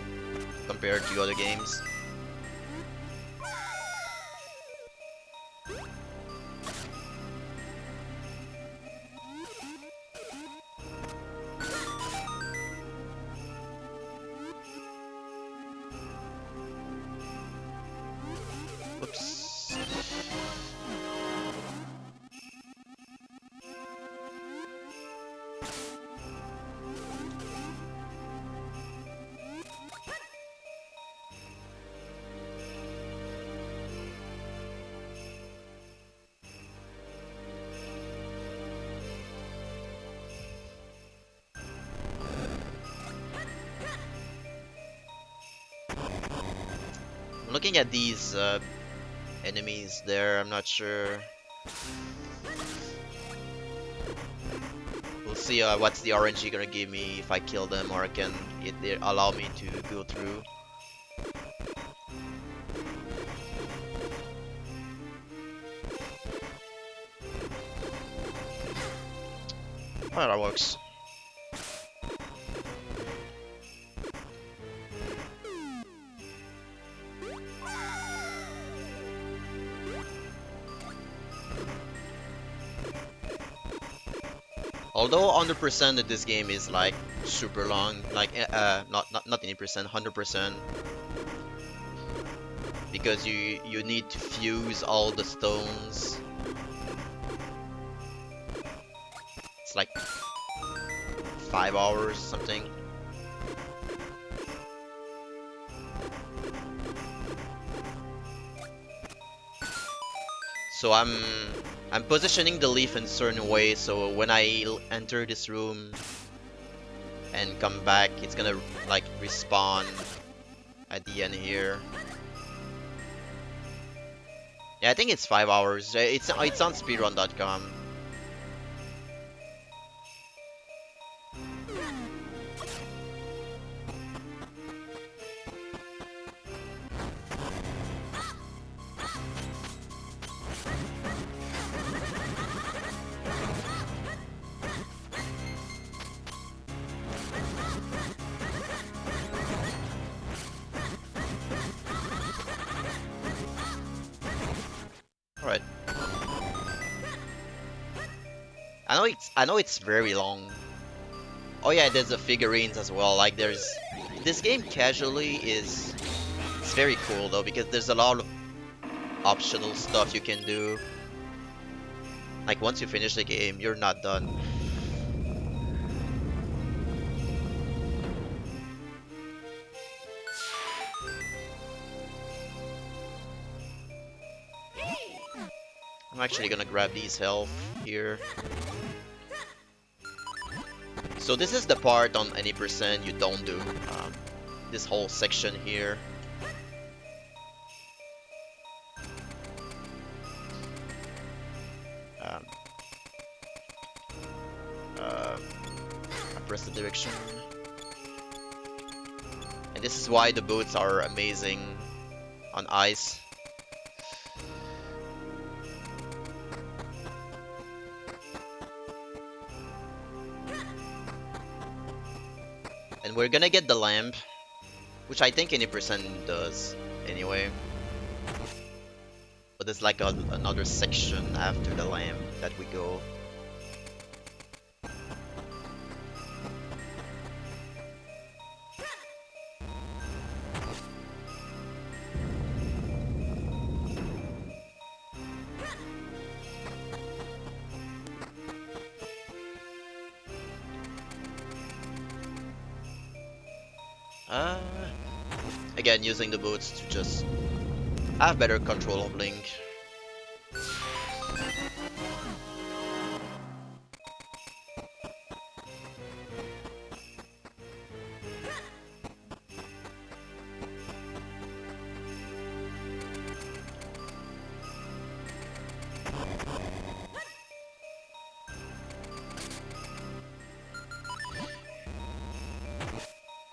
compared to other games. Whoops. I'm looking at these enemies there, I'm not sure. We'll see what's the RNG gonna give me if I kill them, or can they allow me to go through. Oh, that works. Although 100% of this game is like super long, like not 80%, 100%, because you need to fuse all the stones. It's like 5 hours something. So I'm positioning the leaf in a certain way, so when I enter this room and come back, it's gonna like respawn at the end here. Yeah, I think it's 5 hours. It's on speedrun.com. Alright. I know it's very long. Oh yeah, there's the figurines as well. Like there's this game casually is it's very cool though because there's a lot of optional stuff you can do. Like once you finish the game, you're not done. I'm actually gonna grab these health here. So this is the part on any percent you don't do. This whole section here. Um, I press the direction. And this is why the boots are amazing on ice. And we're gonna get the lamp, which I think any percent does anyway. But there's like another section after the lamp that we go. Again, using the boots to just have better control of Link.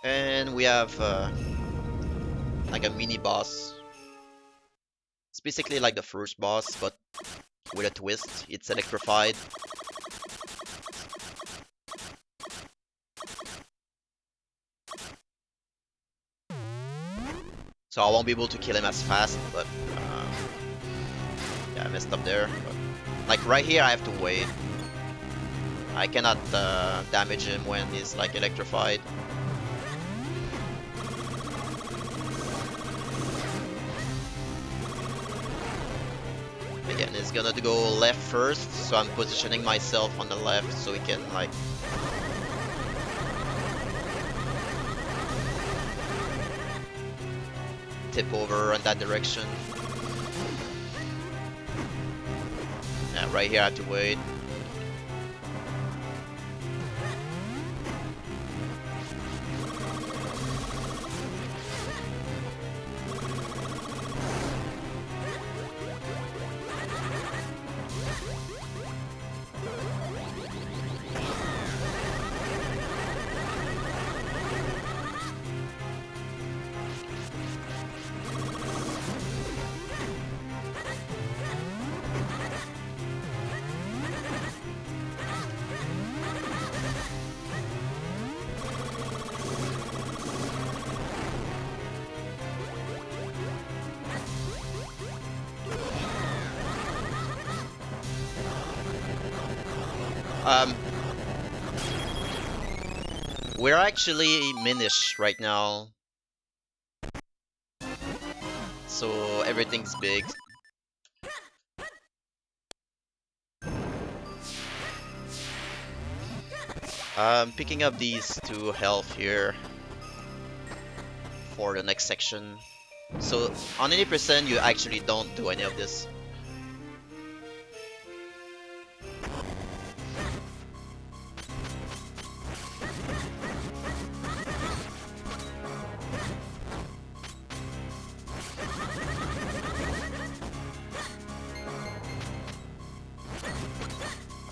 And we have like a mini boss. It's basically like the first boss, but with a twist. It's electrified. So I won't be able to kill him as fast, but yeah, I messed up there. But, like right here, I have to wait. I cannot damage him when he's like electrified. Again, it's gonna go left first, so I'm positioning myself on the left so he can like tip over in that direction. Yeah, right here I have to wait. We're actually Minish right now, so everything's big. I'm picking up these two health here for the next section. So on 80% you actually don't do any of this.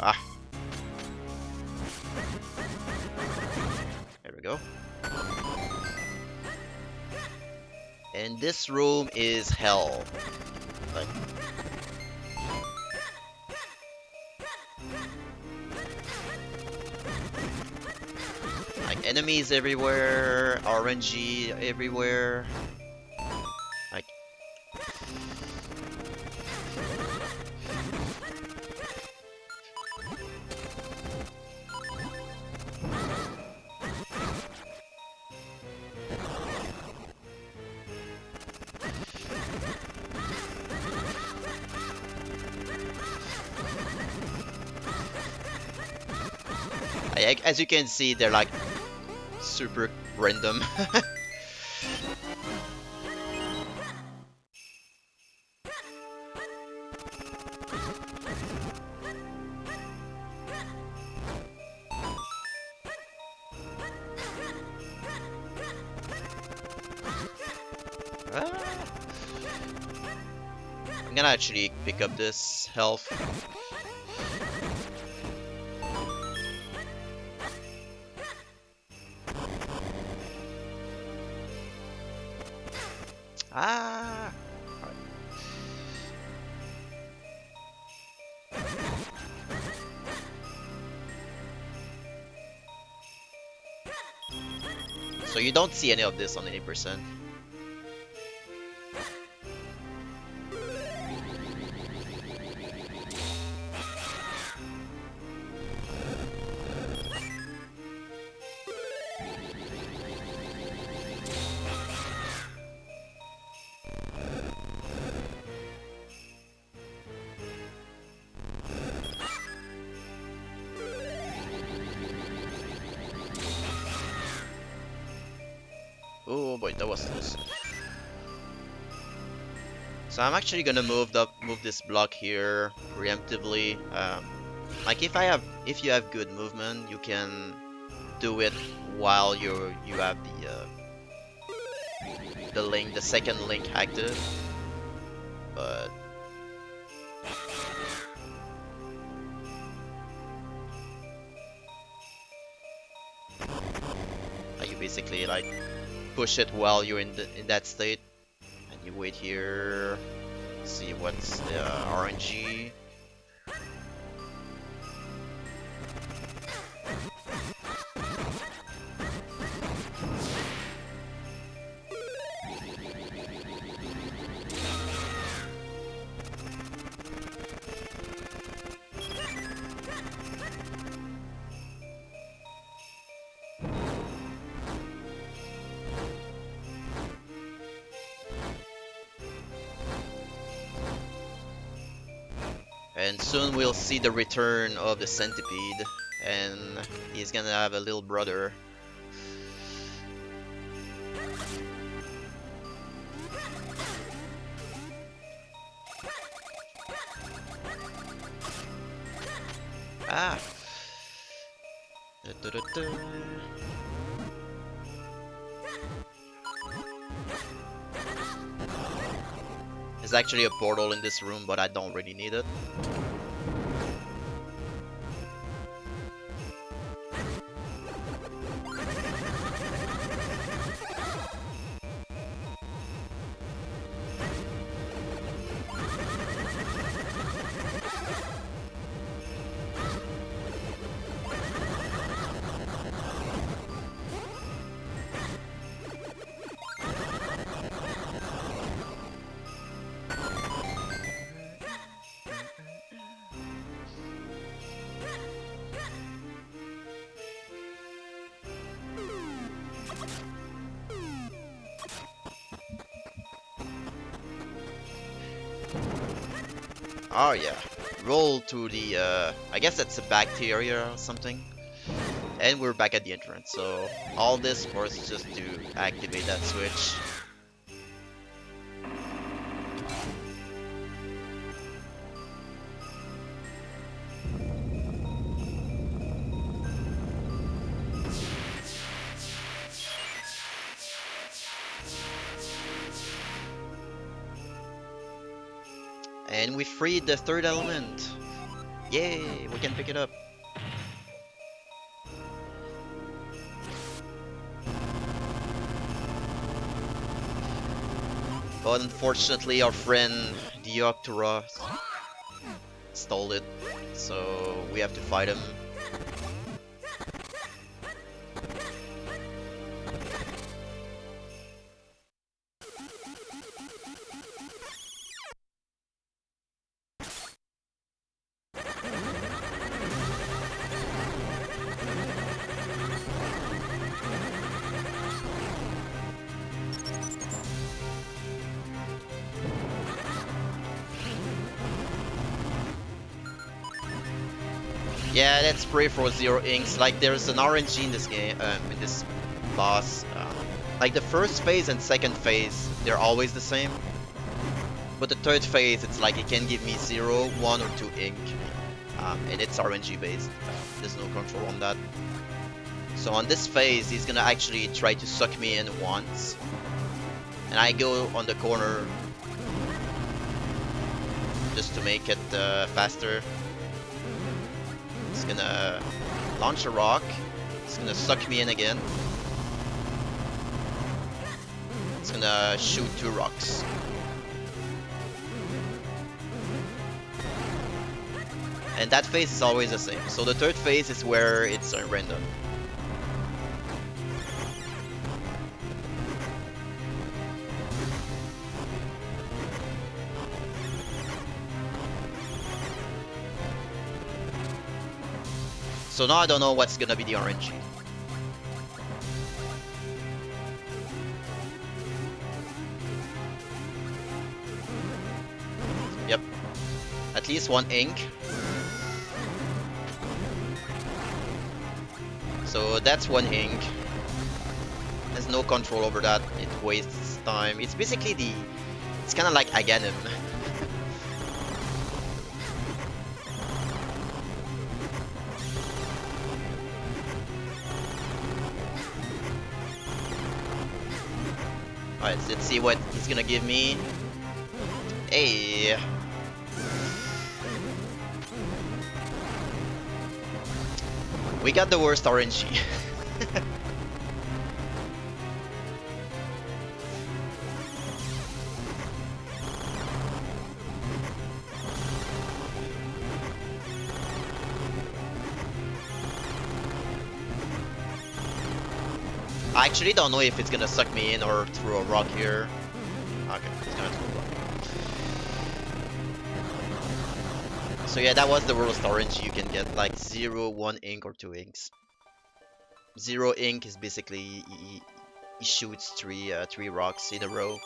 Ah, there we go. And this room is hell. Like, like enemies everywhere, RNG everywhere. Like, as you can see, they're like super random. Ah. I'm gonna actually pick up this health. Ah! Alright. So you don't see any of this on 80%. Oh boy, that was close. So I'm actually gonna move this block here preemptively. Like if you have good movement, you can do it while you have the second link active. But you basically like push it while you're in that state, and you wait here, see what's the RNG. And soon we'll see the return of the centipede, and he's gonna have a little brother. Ah! Da-da-da-da. There's actually a portal in this room, but I don't really need it. Oh yeah. Roll to the, I guess that's a bacteria or something. And we're back at the entrance, so all this for us just to activate that switch. And we freed the third element. Yay, we can pick it up. But unfortunately, our friend Dioptera stole it, so we have to fight him. Yeah, that's pray for 0 inks. Like, there's an RNG in this game, in this boss. Like, the first phase and second phase, they're always the same. But the third phase, it's like it can give me 0, 1, or 2 ink. And it's RNG based. There's no control on that. So on this phase, he's gonna actually try to suck me in once. And I go on the corner just to make it faster. It's gonna launch a rock. It's gonna suck me in again. It's gonna shoot 2 rocks. And that phase is always the same. So the third phase is where it's random. So now I don't know what's gonna be the RNG. Yep. At least 1 ink. So that's 1 ink. There's no control over that. It wastes time. It's basically the... It's kind of like Aghanim. Alright, so let's see what he's gonna give me. Hey! We got the worst RNG. I actually don't know if it's gonna suck me in or throw a rock here. Okay, it's gonna throw a rock. So yeah, that was the worst RNG you can get, like 0, 1 ink or 2 inks. 0 ink is basically he shoots three rocks in a row.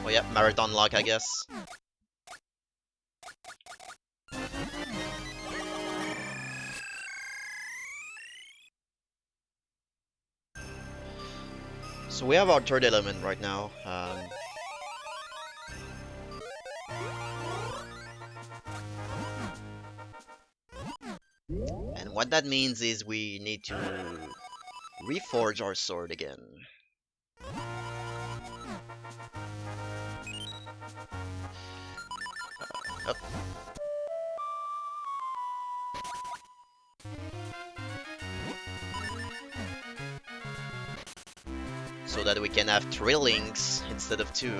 Oh yeah, marathon lock, I guess. So we have our third element right now. And what that means is we need to reforge our sword again. Up. So that we can have 3 links instead of 2.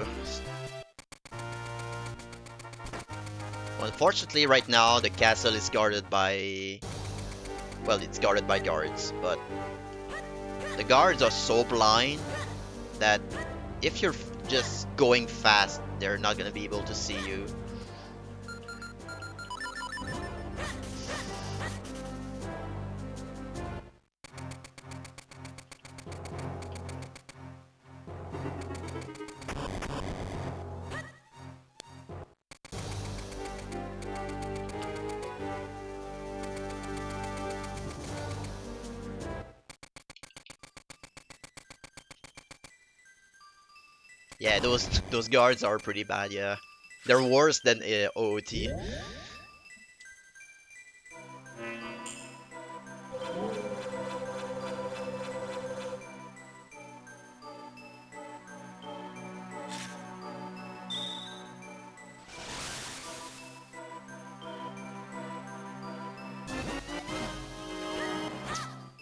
Well, unfortunately, right now the castle is guarded by... Well, it's guarded by guards, but the guards are so blind that if you're just going fast, they're not gonna be able to see you. Yeah, those guards are pretty bad. Yeah, they're worse than OOT.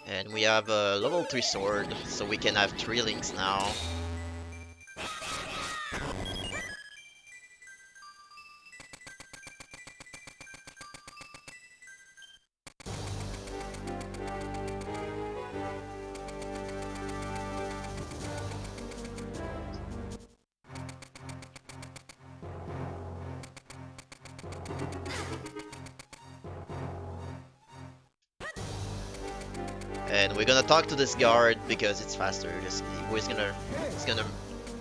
And we have a level 3 sword, so we can have 3 links now. And we're gonna talk to this guard because it's faster. He's gonna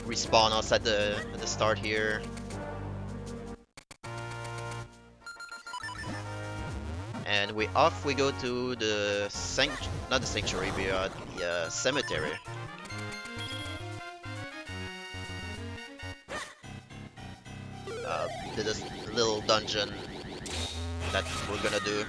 respawn us at the start here. And we go to the not the sanctuary, but the cemetery. This little dungeon that we're gonna do.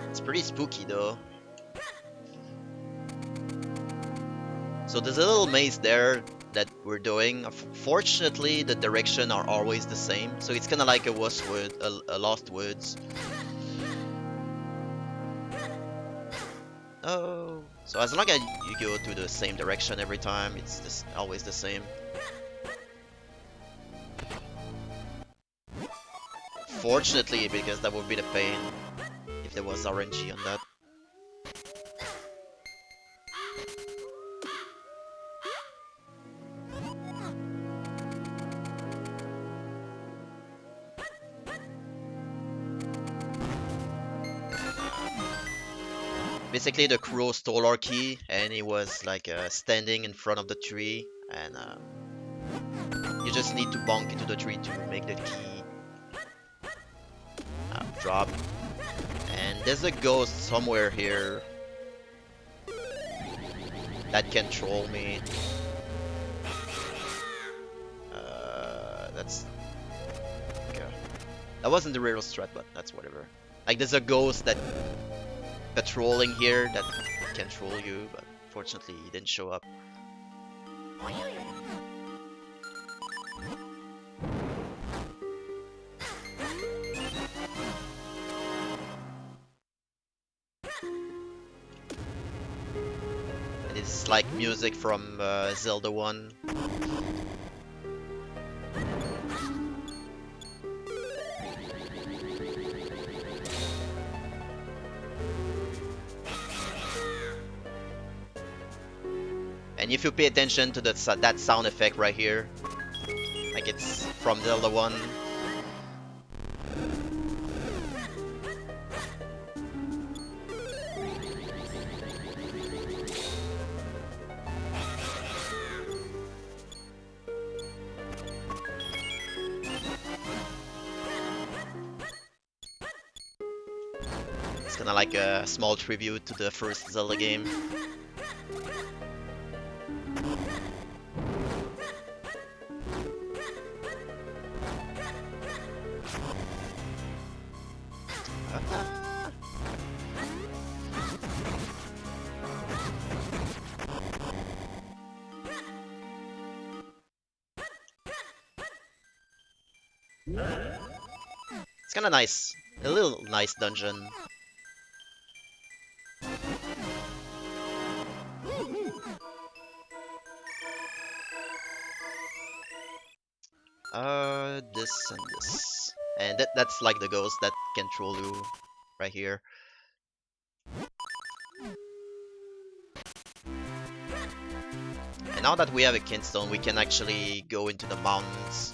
It's pretty spooky though. So there's a little maze there that we're doing. Fortunately, the direction are always the same, so it's kind of like a Lost Woods. Oh, so as long as you go to the same direction every time, it's just always the same. Fortunately, because that would be the pain if there was RNG on that. Basically, the crow stole our key, and he was like standing in front of the tree, and you just need to bonk into the tree to make the key drop. And there's a ghost somewhere here that can troll me. That's okay. That wasn't the real strat, but that's whatever. Like there's a ghost that patrolling here that can troll you, but fortunately he didn't show up. And it's like music from Zelda 1. And if you pay attention to that sound effect right here, like it's from Zelda 1. It's kind of like a small tribute to the first Zelda game. It's kind of nice. A little nice dungeon. This and this. And that's like the ghost that can troll you right here. And now that we have a Kinstone, we can actually go into the mountains.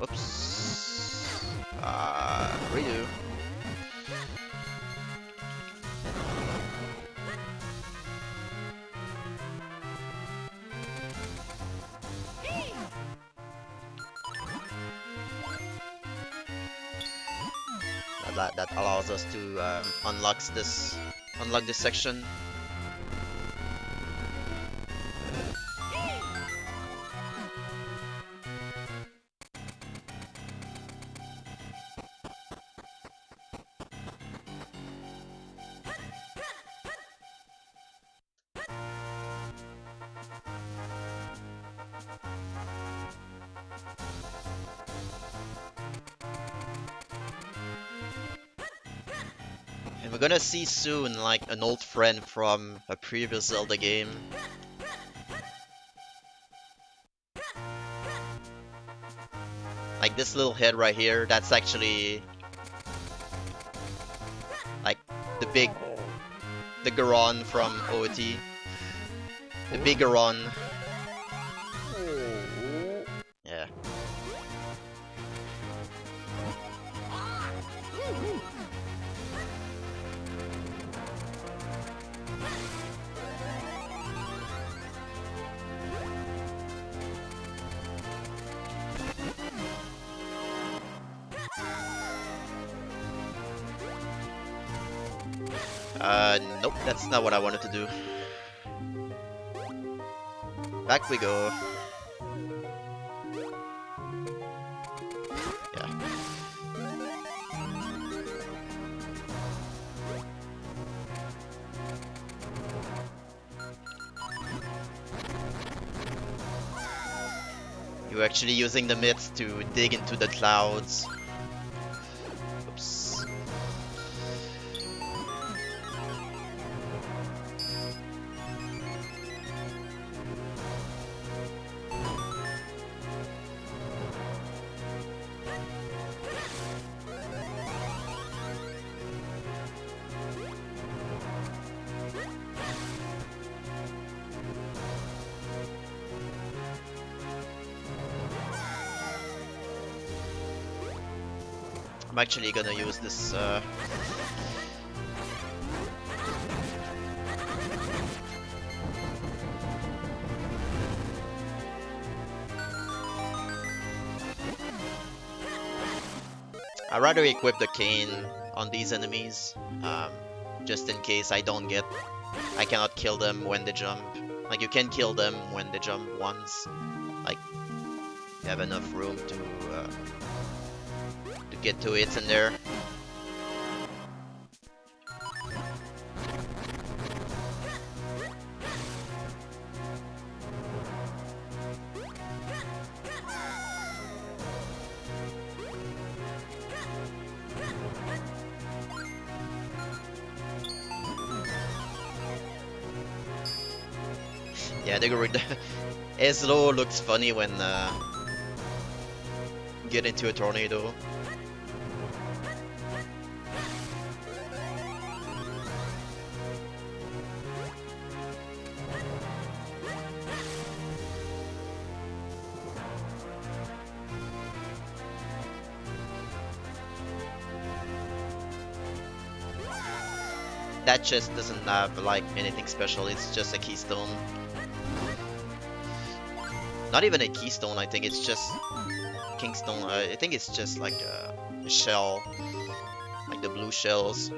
Oops. Redo. that allows us to unlock this section. And we're gonna see soon, like, an old friend from a previous Zelda game. Like this little head right here, that's actually like the Garon from OT. The big Garon. Yeah. Nope, that's not what I wanted to do. Back we go. Yeah. You're actually using the mitts to dig into the clouds. Oops. I'm actually gonna use this I'd rather equip the cane on these enemies, just in case I cannot kill them when they jump. Like, you can kill them when they jump once. Like, you have enough room to get two hits in there. Yeah, Eslo looks funny when get into a tornado. That chest doesn't have like anything special, it's just a keystone. Not even a keystone, I think it's just Kingstone. I think it's just like a shell, like the blue shells.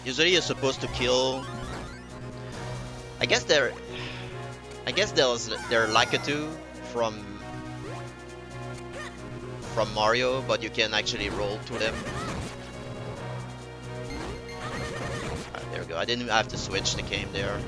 Usually you're supposed to kill. I guess they're Lakitu from Mario, but you can actually roll to them. There we go. I didn't have to switch the game there.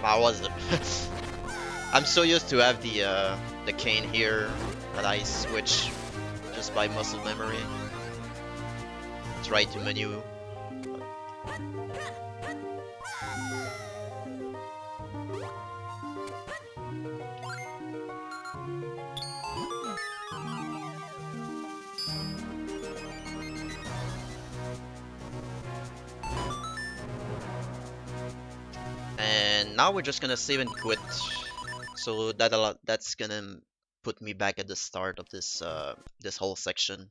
I wasn't. I'm so used to have the cane here that I switch just by muscle memory. Try to menu. now we're just gonna save and quit. So that's gonna put me back at the start of this whole section.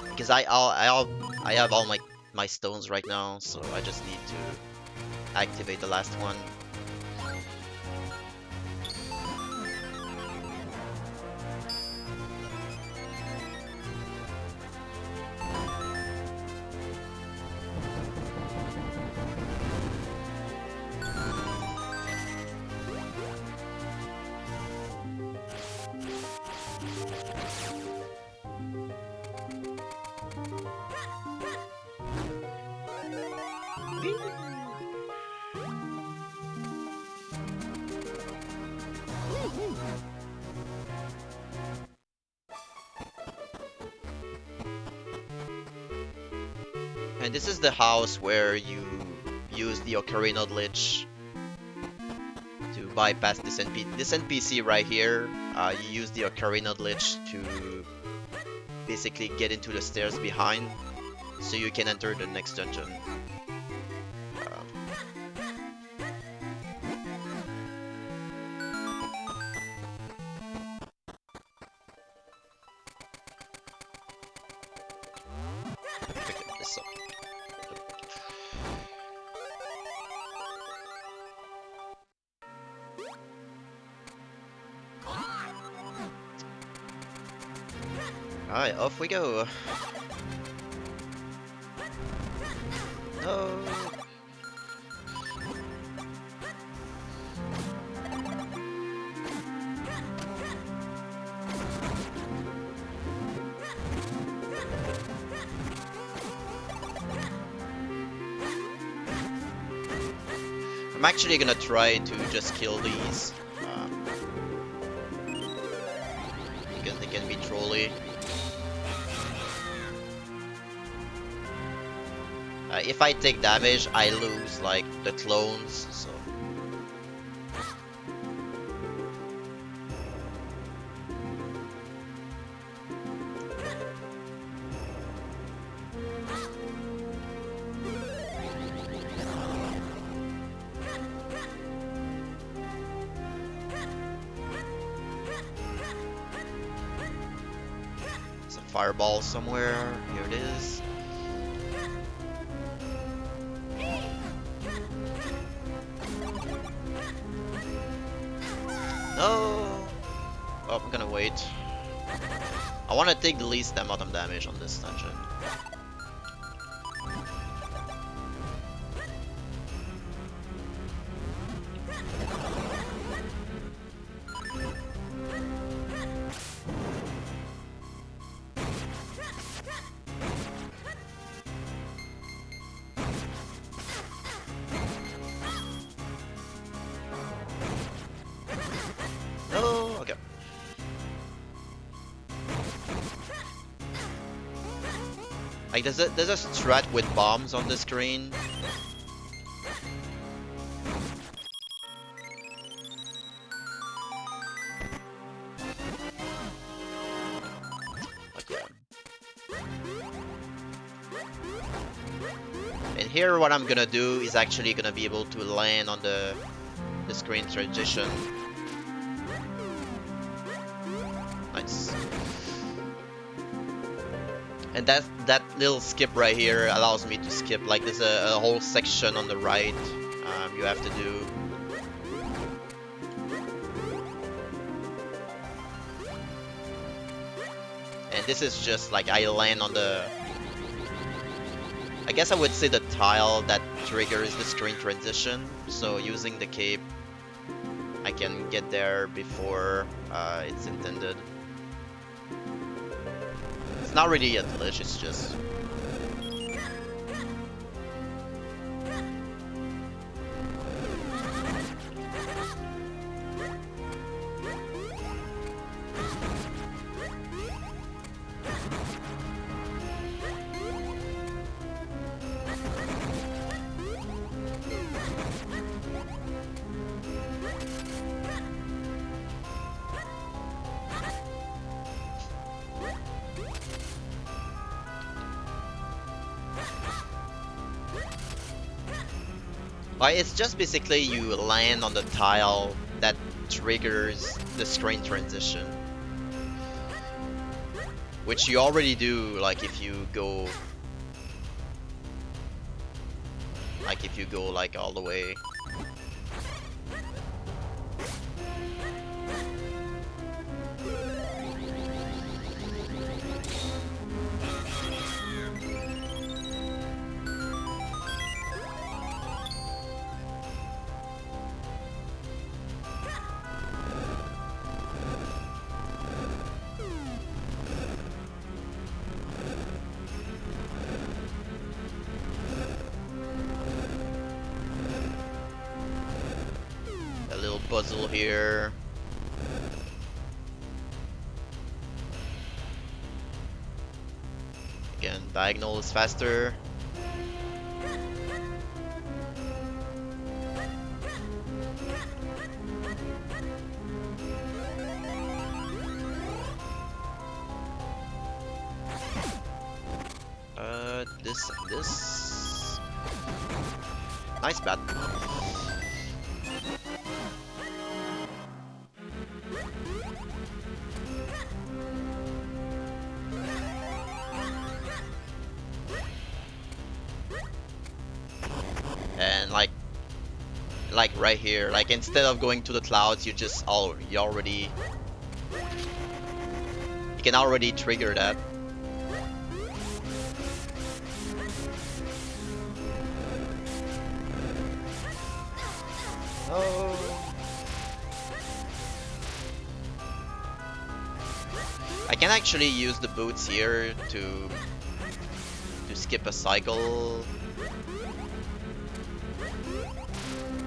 Because I have all my stones right now, so I just need to activate the last one. And this is the house where you use the Ocarina Glitch to bypass this NPC right here. You use the Ocarina Glitch to basically get into the stairs behind, so you can enter the next dungeon. Pick this up. Alright, off we go. No. I'm actually gonna try to just kill these because they can be trolly. If I take damage, I lose like the clones, so. There's a fireball somewhere. Here it is. No! Oh, I'm gonna wait. I want to take the least amount of damage on this dungeon. No, okay. Like there's a strat with bombs on the screen. But yeah. And here what I'm gonna do is actually gonna be able to land on the screen transition. Nice. And that little skip right here allows me to skip, like there's a whole section on the right you have to do. And this is just like I land on the, I guess I would say the tile that triggers the screen transition. So using the cape, I can get there before it's intended. It's not really a glitch, it's just... It's just basically you land on the tile that triggers the screen transition, which you already do. Like if you go like all the way. A little puzzle here. Again, diagonal is faster. This. Nice bat. And like right here, like instead of going to the clouds, you can already trigger that. Oh. I can actually use the boots here to skip a cycle.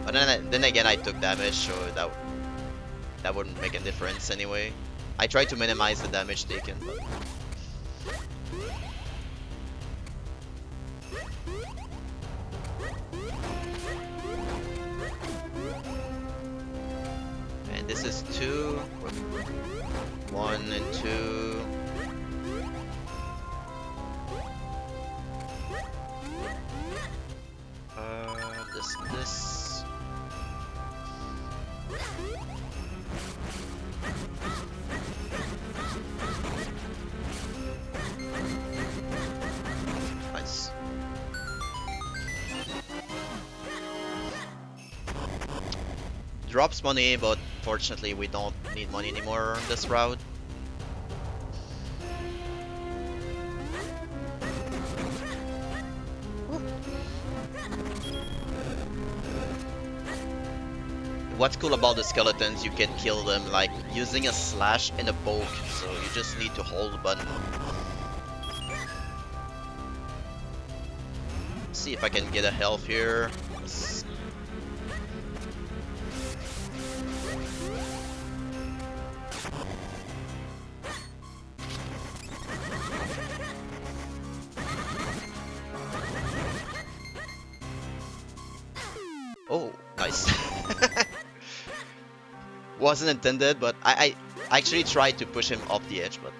But then again, I took damage, so that wouldn't make a difference anyway. I tried to minimize the damage taken, but and this is 2, 1 and 2. This. Nice. Drops money, but fortunately we don't need money anymore on this route. What's cool about the skeletons, you can kill them like using a slash and a poke, so you just need to hold the button. Let's see if I can get a health here. Oh, nice. Wasn't intended, but I actually tried to push him off the edge, but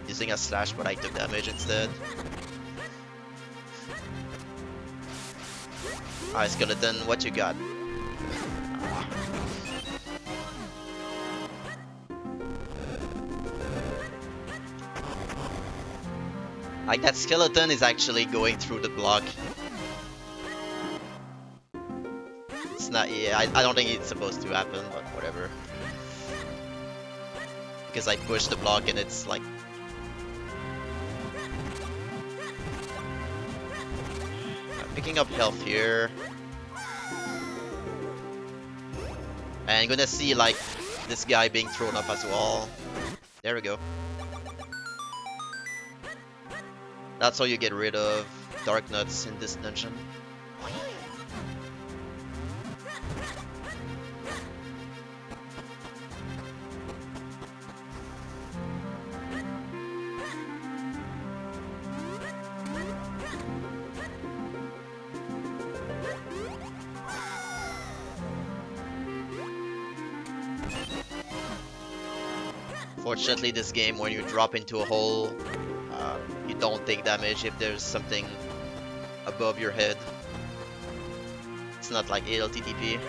using a slash, but I took damage instead. Alright, skeleton, what you got? Like that skeleton is actually going through the block. It's not, yeah, I don't think it's supposed to happen, but whatever. Because I pushed the block and it's like... I'm picking up health here. And I'm gonna see like this guy being thrown up as well. There we go. That's how you get rid of dark nuts in this dungeon. Fortunately, this game, when you drop into a hole, you don't take damage if there's something above your head. it's not like ALTTP.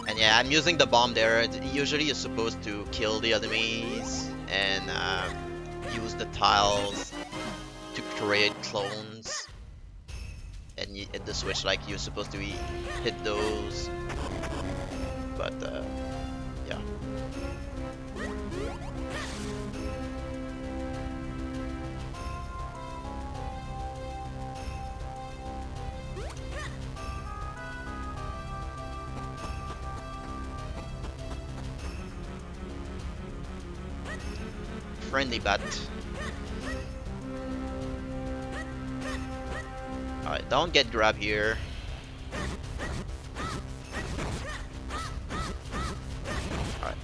And yeah, I'm using the bomb there. Usually you're supposed to kill the enemies and use the tiles to create clones. And at the switch, like, you're supposed to hit those. But yeah. Friendly bat. Alright, don't get grabbed here. Alright.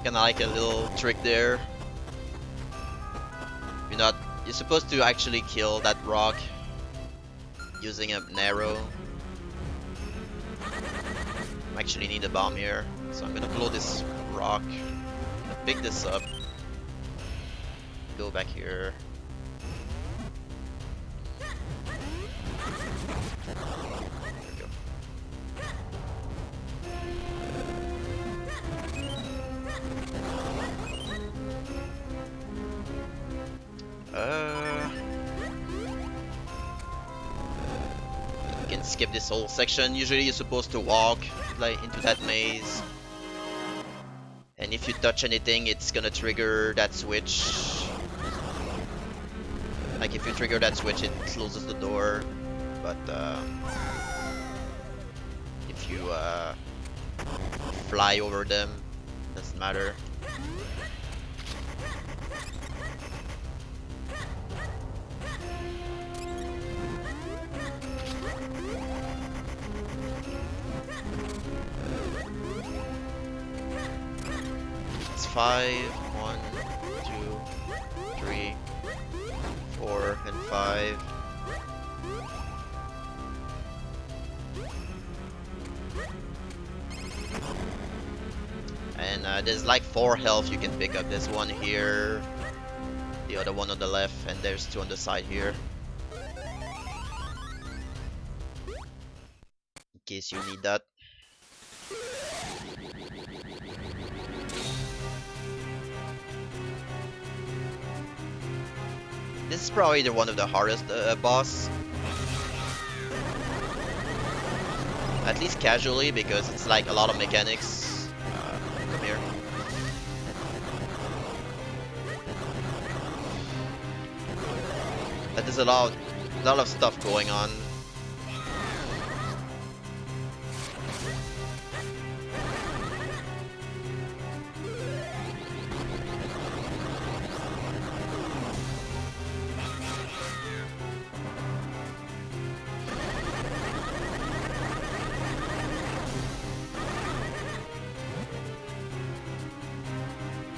Kinda like a little trick there. You're supposed to actually kill that rock using an arrow. I actually need a bomb here, so I'm gonna blow this rock, pick this up, go back here. There we go. You can skip this whole section. Usually you're supposed to walk like into that maze. And if you touch anything, it's gonna trigger that switch. Like if you trigger that switch, it closes the door. But if you fly over them, doesn't matter. It's 5, 1, 2, 3, 4, and 5. And there's like 4 health you can pick up. There's one here, the other one on the left, and there's 2 on the side here. In case you need that. This is probably one of the hardest boss. At least casually, because it's like a lot of mechanics. Come here. But there's a lot of stuff going on.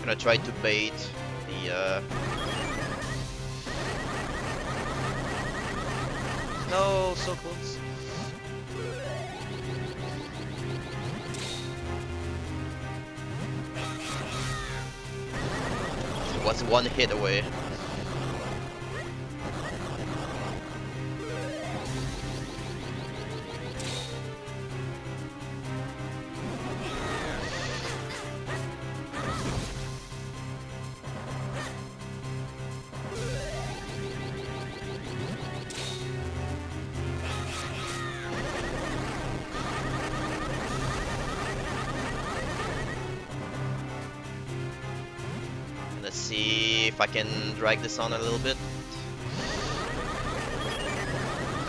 Gonna try to bait the no, so close. It was one hit away. Let's see if I can drag this on a little bit.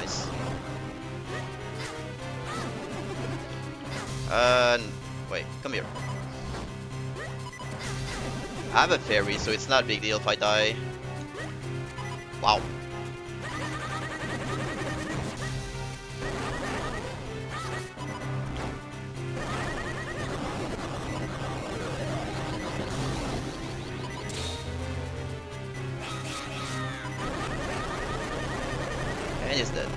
Nice. Wait, come here. I have a fairy, so it's not a big deal if I die. Wow. And he's dead.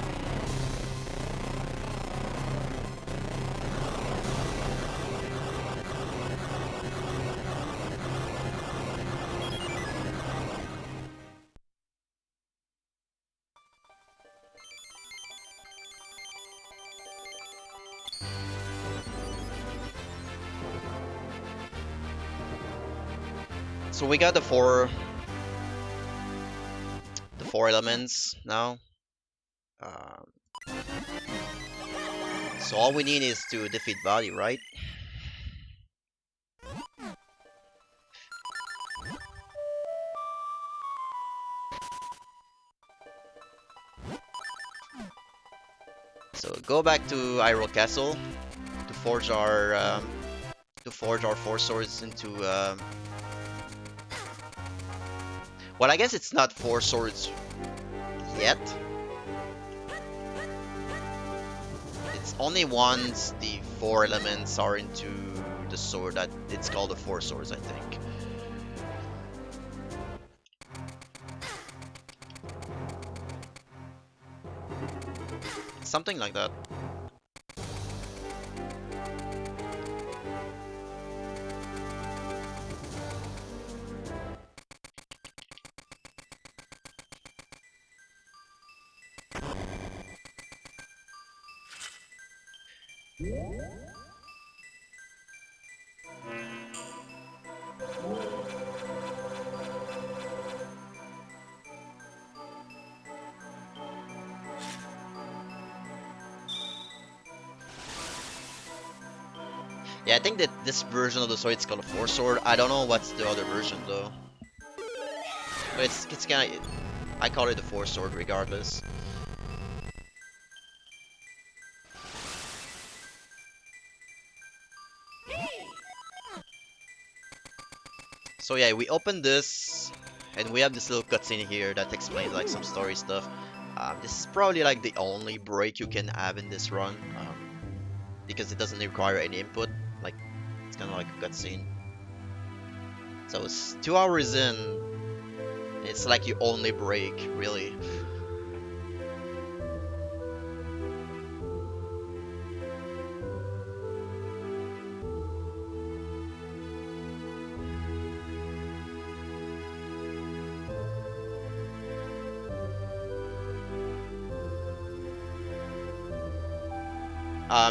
So we got the four elements now. Um, so all we need is to defeat Body, right? So go back to Hyrule Castle to forge our four swords into. Well, I guess it's not four swords yet. It's only once the four elements are into the sword that it's called the four swords, I think. Something like that. Yeah, I think that this version of the sword is called a four sword. I don't know what's the other version though. But it's kind of, I call it the four sword regardless. So yeah, we open this, and we have this little cutscene here that explains like some story stuff. This is probably like the only break you can have in this run, because it doesn't require any input. Like, it's kind of like a cutscene. So it's 2 hours in. It's like you only break, really.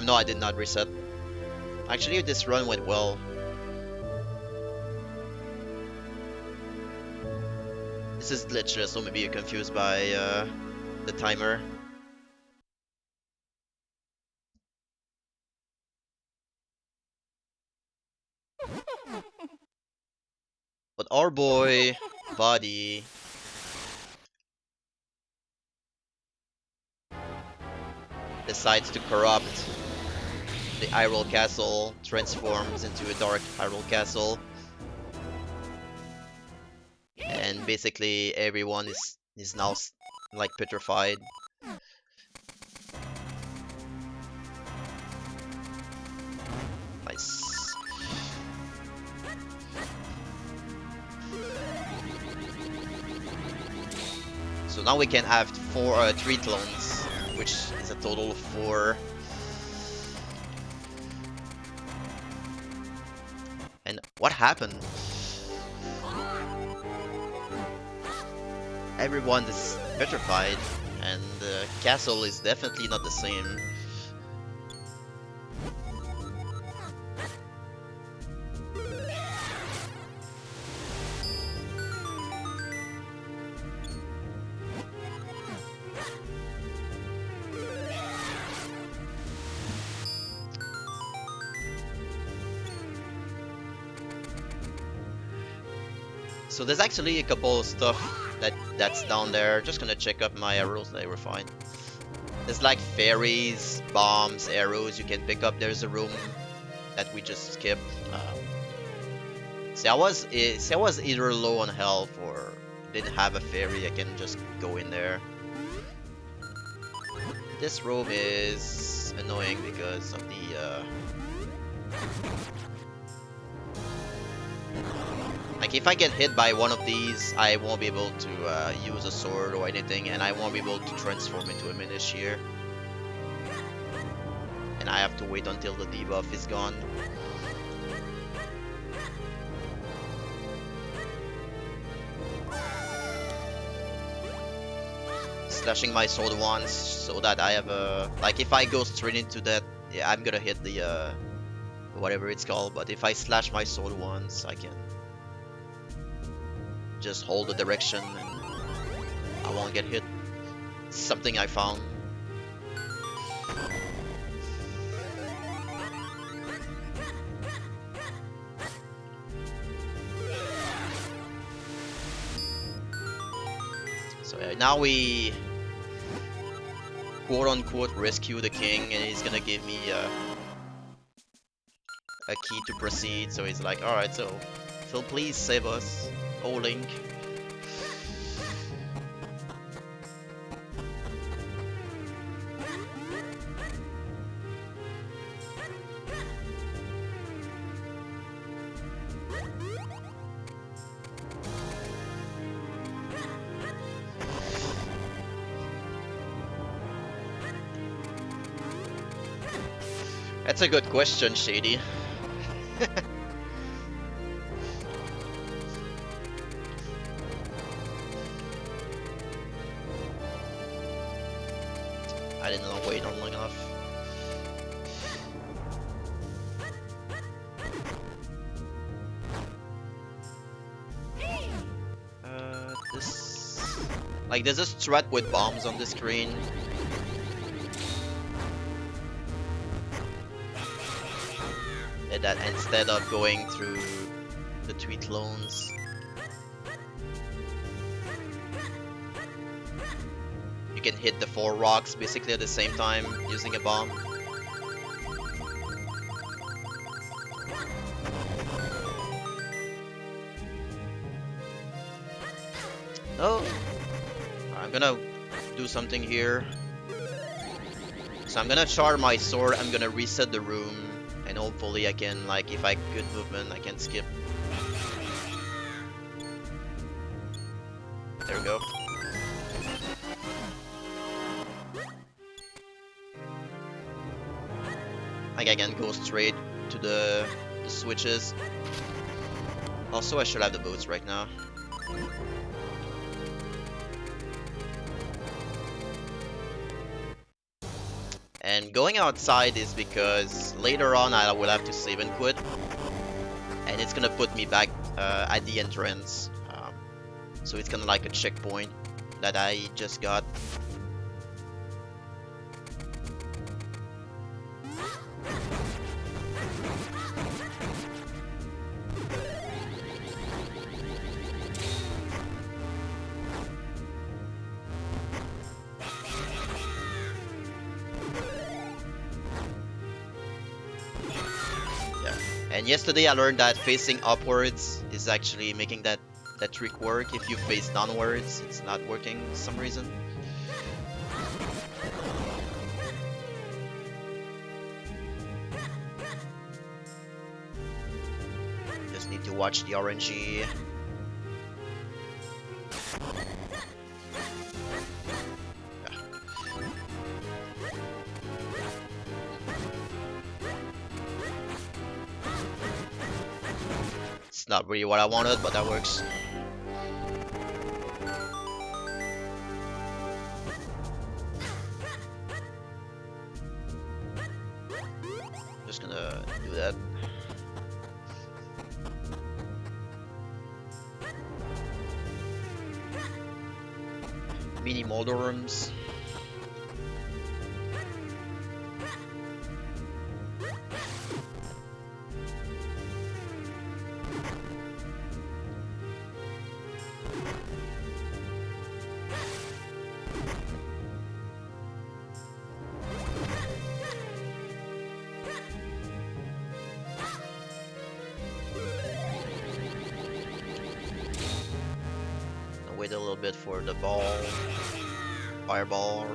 No, I did not reset. Actually, this run went well. This is glitchless, so maybe you're confused by the timer. But our boy, Body, decides to corrupt the Hyrule Castle, transforms into a dark Hyrule Castle, and basically everyone is now like petrified. Nice. So now we can have three clones, which is a total of 4. And what happened? Everyone is petrified, and the castle is definitely not the same. So there's actually a couple of stuff that's down there. Just gonna check up my arrows, they were fine. There's like fairies, bombs, arrows you can pick up. There's a room that we just skipped. See, I was either low on health or didn't have a fairy. I can just go in there. This room is annoying because of the Like if I get hit by one of these, I won't be able to use a sword or anything, and I won't be able to transform into a Minish here. And I have to wait until the debuff is gone. Slashing my sword once so that I have a... Like if I go straight into that, yeah, I'm gonna hit the whatever it's called, but if I slash my sword once, I can just hold the direction and I won't get hit. It's something I found. So yeah, now we quote-unquote rescue the king, and he's gonna give me a key to proceed. So he's like, alright, so Phil, please save us. Oh, Link. That's a good question, Shady. I didn't wait on long enough. This... Like, there's a strat with bombs on the screen. That instead of going through the 3 clones, you can hit the 4 rocks basically at the same time using a bomb. Oh, I'm gonna do something here. So I'm gonna charge my sword, I'm gonna reset the room, and hopefully I can, like, if I have good movement, I can skip. There we go. Like I can go straight to the switches. Also, I should have the boots right now. And going outside is because later on I will have to save and quit, and it's gonna put me back at the entrance. So it's kind of like a checkpoint that I just got. And yesterday I learned that facing upwards is actually making that trick work. If you face downwards, it's not working for some reason. Just need to watch the RNG. It's not really what I wanted, but that works. Just gonna do that. Mini Moldorums. Wait a little bit for the ball, fireball.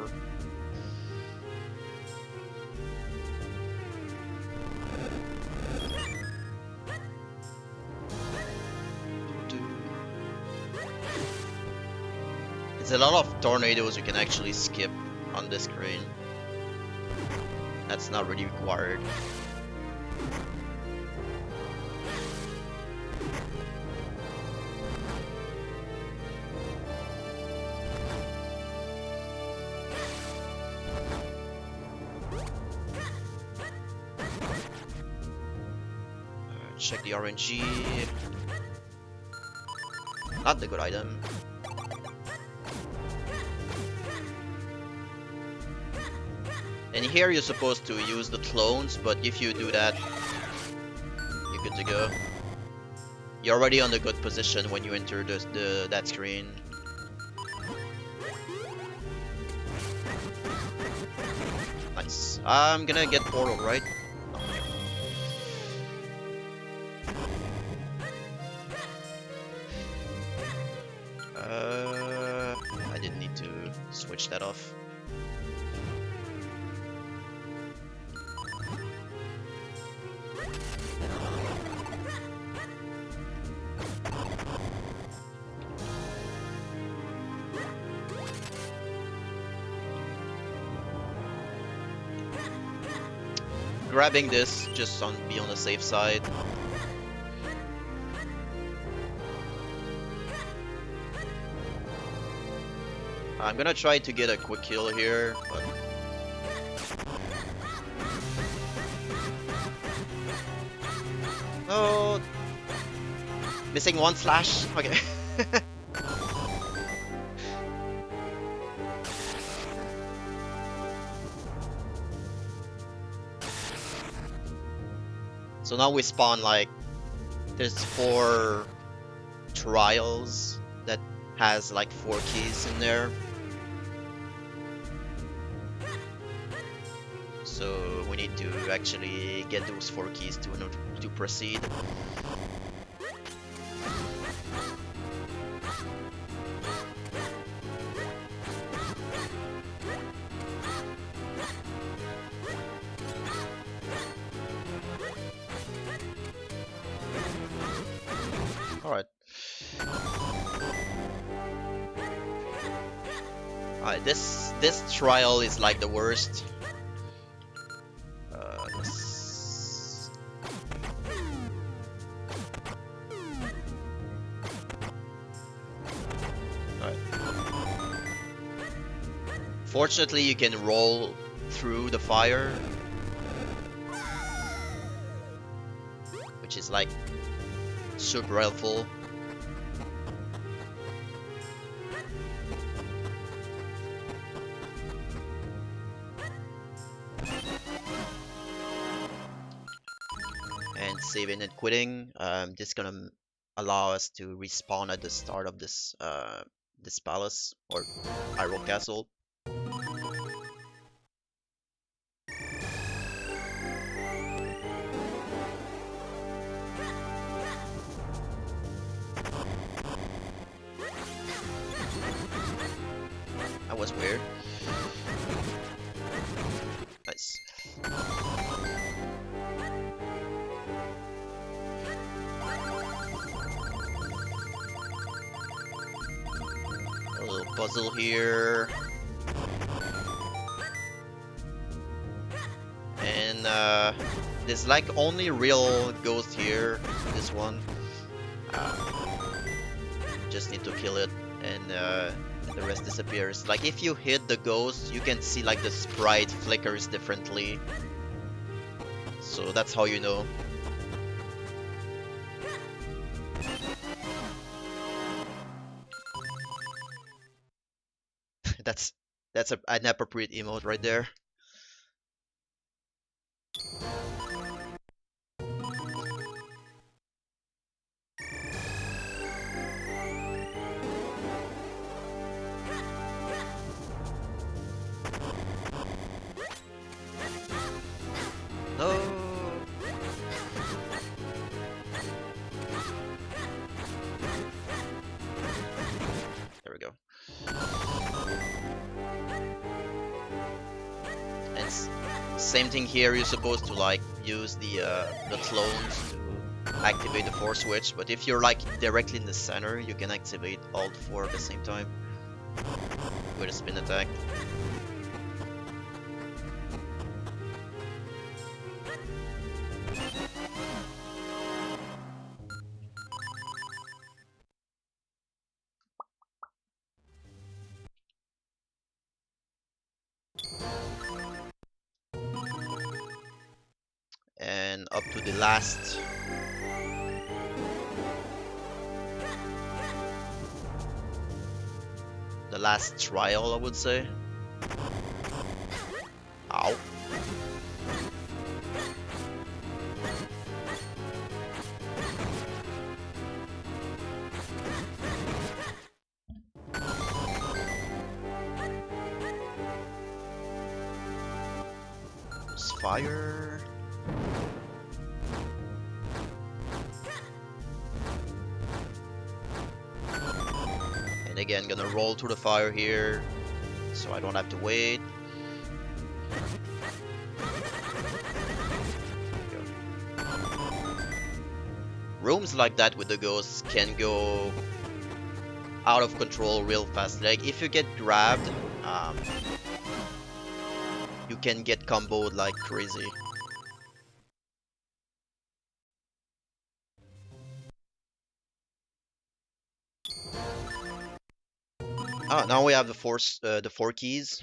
There's a lot of tornadoes you can actually skip on this screen. That's not really required. Check the RNG. Not the good item. And here you're supposed to use the clones, but if you do that, you're good to go. You're already on the good position when you enter that screen. Nice. I'm gonna get portal, right? I didn't need to switch that off. Grabbing this just on be on the safe side. I'm gonna try to get a quick kill here, but oh, missing one slash. Okay. So now we spawn like there's 4 trials that has like 4 keys in there. So we need to actually get those 4 keys to proceed. Alright. Alright, this trial is like the worst. Alright. Fortunately, you can roll through the fire, which is like super helpful. And saving and quitting. This is gonna allow us to respawn at the start of this this palace or Hyrule Castle. That was weird. Nice. A little puzzle here. And there's like only real ghost here, this one. Just need to kill it and the rest disappears. Like if you hit the ghost, you can see like the sprite flickers differently. So that's how you know. that's an appropriate emote right there. No. There we go. And same thing here. You're supposed to like use the clones to activate the 4 switch, but if you're like directly in the center, you can activate all 4 at the same time. with a spin attack. And up to the last trial, I would say. Ow. There's fire. And again, gonna roll through the fire here, so I don't have to wait. Rooms like that with the ghosts can go out of control real fast. Like if you get grabbed, you can get comboed like crazy. Ah, now we have the four keys.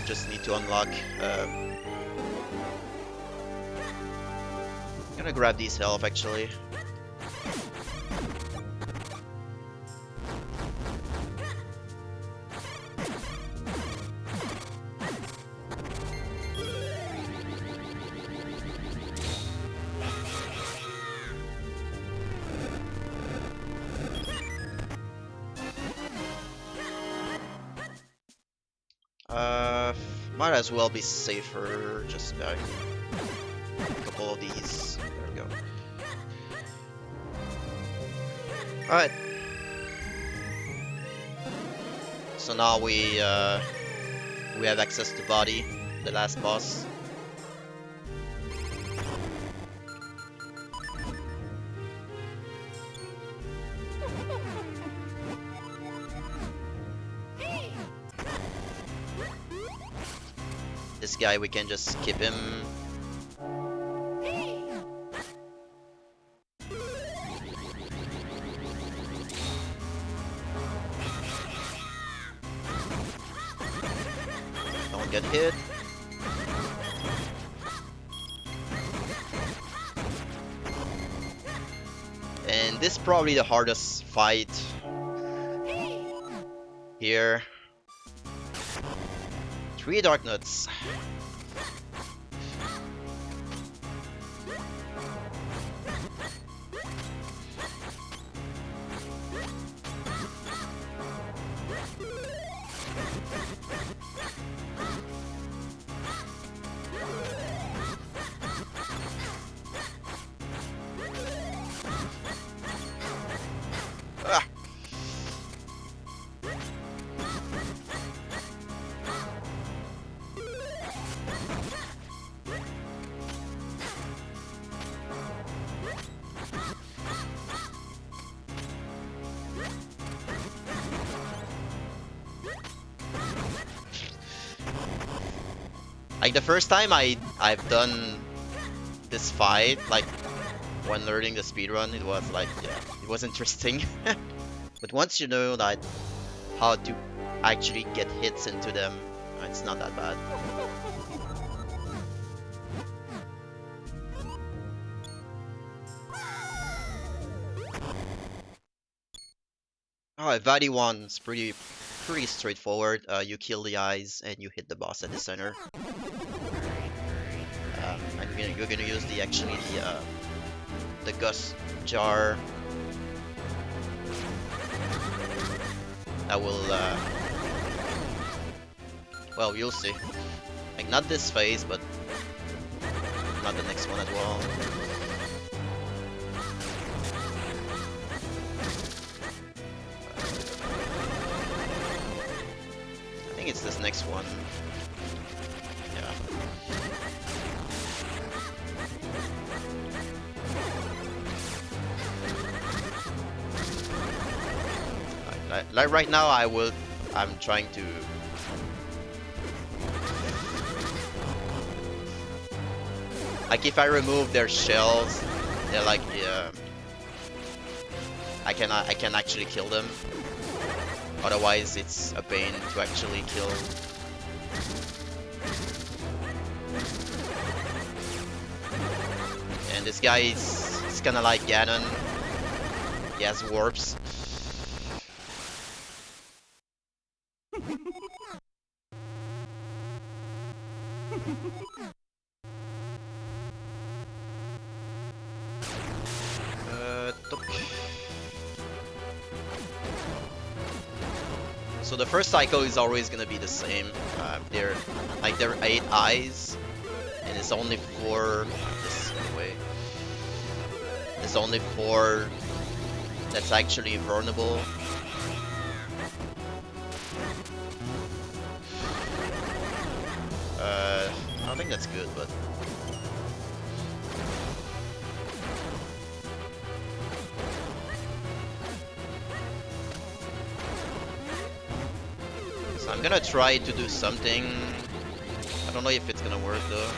Just need to unlock. I'm gonna grab these health actually. Might as well be safer. Just a couple of these. There we go. All right. So now we have access to body, the last boss. This guy, we can just skip him. Don't get hit. And this is probably the hardest fight here. 3 dark nuts. Ah. Like the first time I've done this fight, like when learning the speedrun, it was like, yeah, it was interesting. But once you know that how to actually get hits into them, it's not that bad. Oh, Vadi 1 is pretty straightforward. You kill the eyes and you hit the boss at the center. And you're gonna use the gust jar. That will well, you'll see. Like not this phase, but not the next one as well. I think it's this next one. Yeah. Like right now, I I'm trying to. Like if I remove their shells, they're like I can actually kill them. Otherwise, it's a pain to actually kill. And this guy is kind of like Ganon. He has warps. So the first cycle is always gonna be the same. There are 8 eyes, and it's only 4 this way. There's only 4 that's actually vulnerable. I don't think that's good, but. So I'm gonna try to do something. I don't know if it's gonna work though.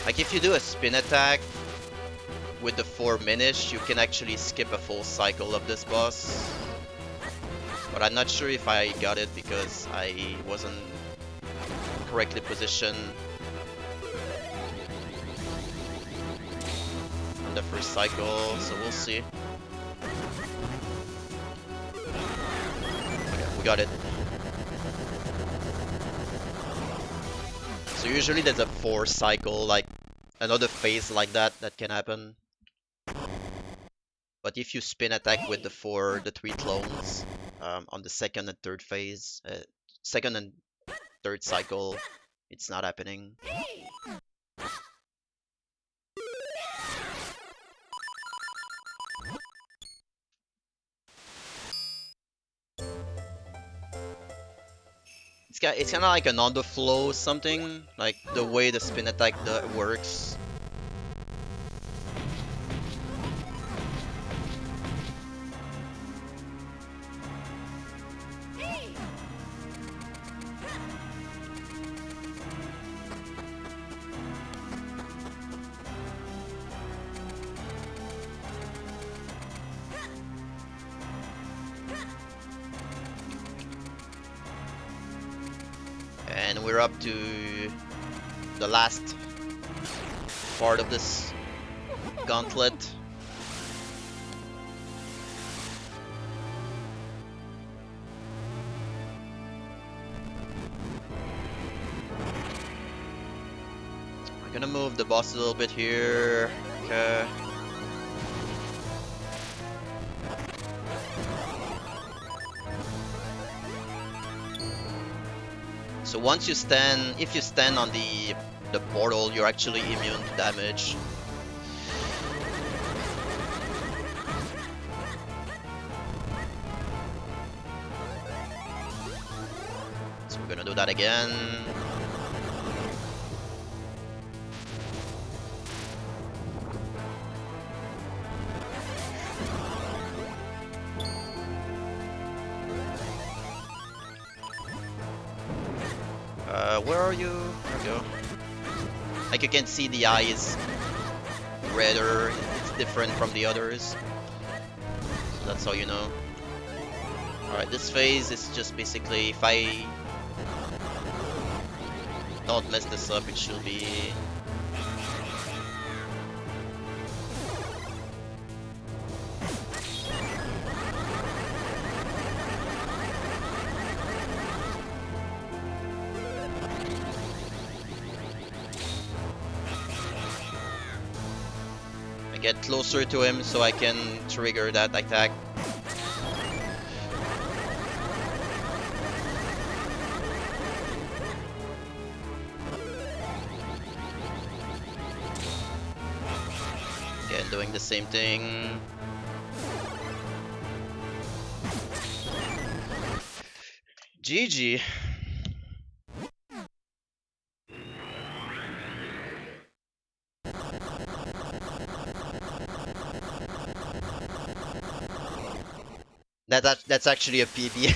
Like if you do a spin attack with the 4 Minish, you can actually skip a full cycle of this boss. But I'm not sure if I got it because I wasn't correctly positioned on the first cycle, so we'll see. Okay, we got it. So usually there's a 4 cycle, like another phase like that can happen. But if you spin attack with the 3 clones on the second and third phase, second and third cycle, it's not happening. It's kind of like an underflow something, like the way the spin attack works. And we're up to the last part of this gauntlet. We're gonna move the boss a little bit here. Okay. So once you stand, if you stand on the portal, you're actually immune to damage. So we're gonna do that again. Where are you? There we go. Like you can see the eye is redder, it's different from the others. So that's how you know. Alright, this phase is just basically, if I don't mess this up, it should be... Get closer to him so I can trigger that attack. Again, doing the same thing. GG. That's actually a PB.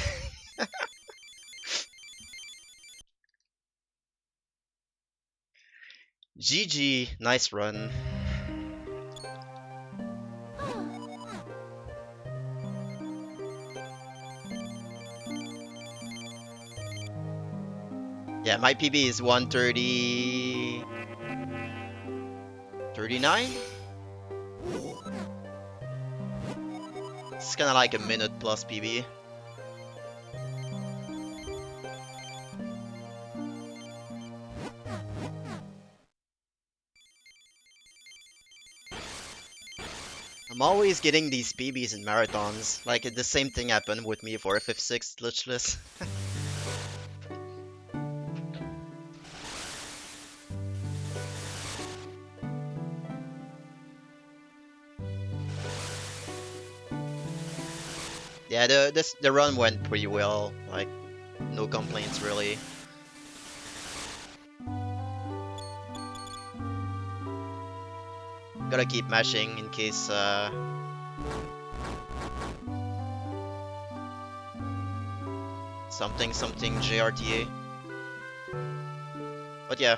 GG, nice run. Yeah, my PB is 130. 39? It's kind of like a minute plus PB. I'm always getting these PBs in marathons. Like, the same thing happened with me for FF6 Glitchless. Yeah, the run went pretty well. Like, no complaints really. Gotta keep mashing in case something JRTA. But yeah,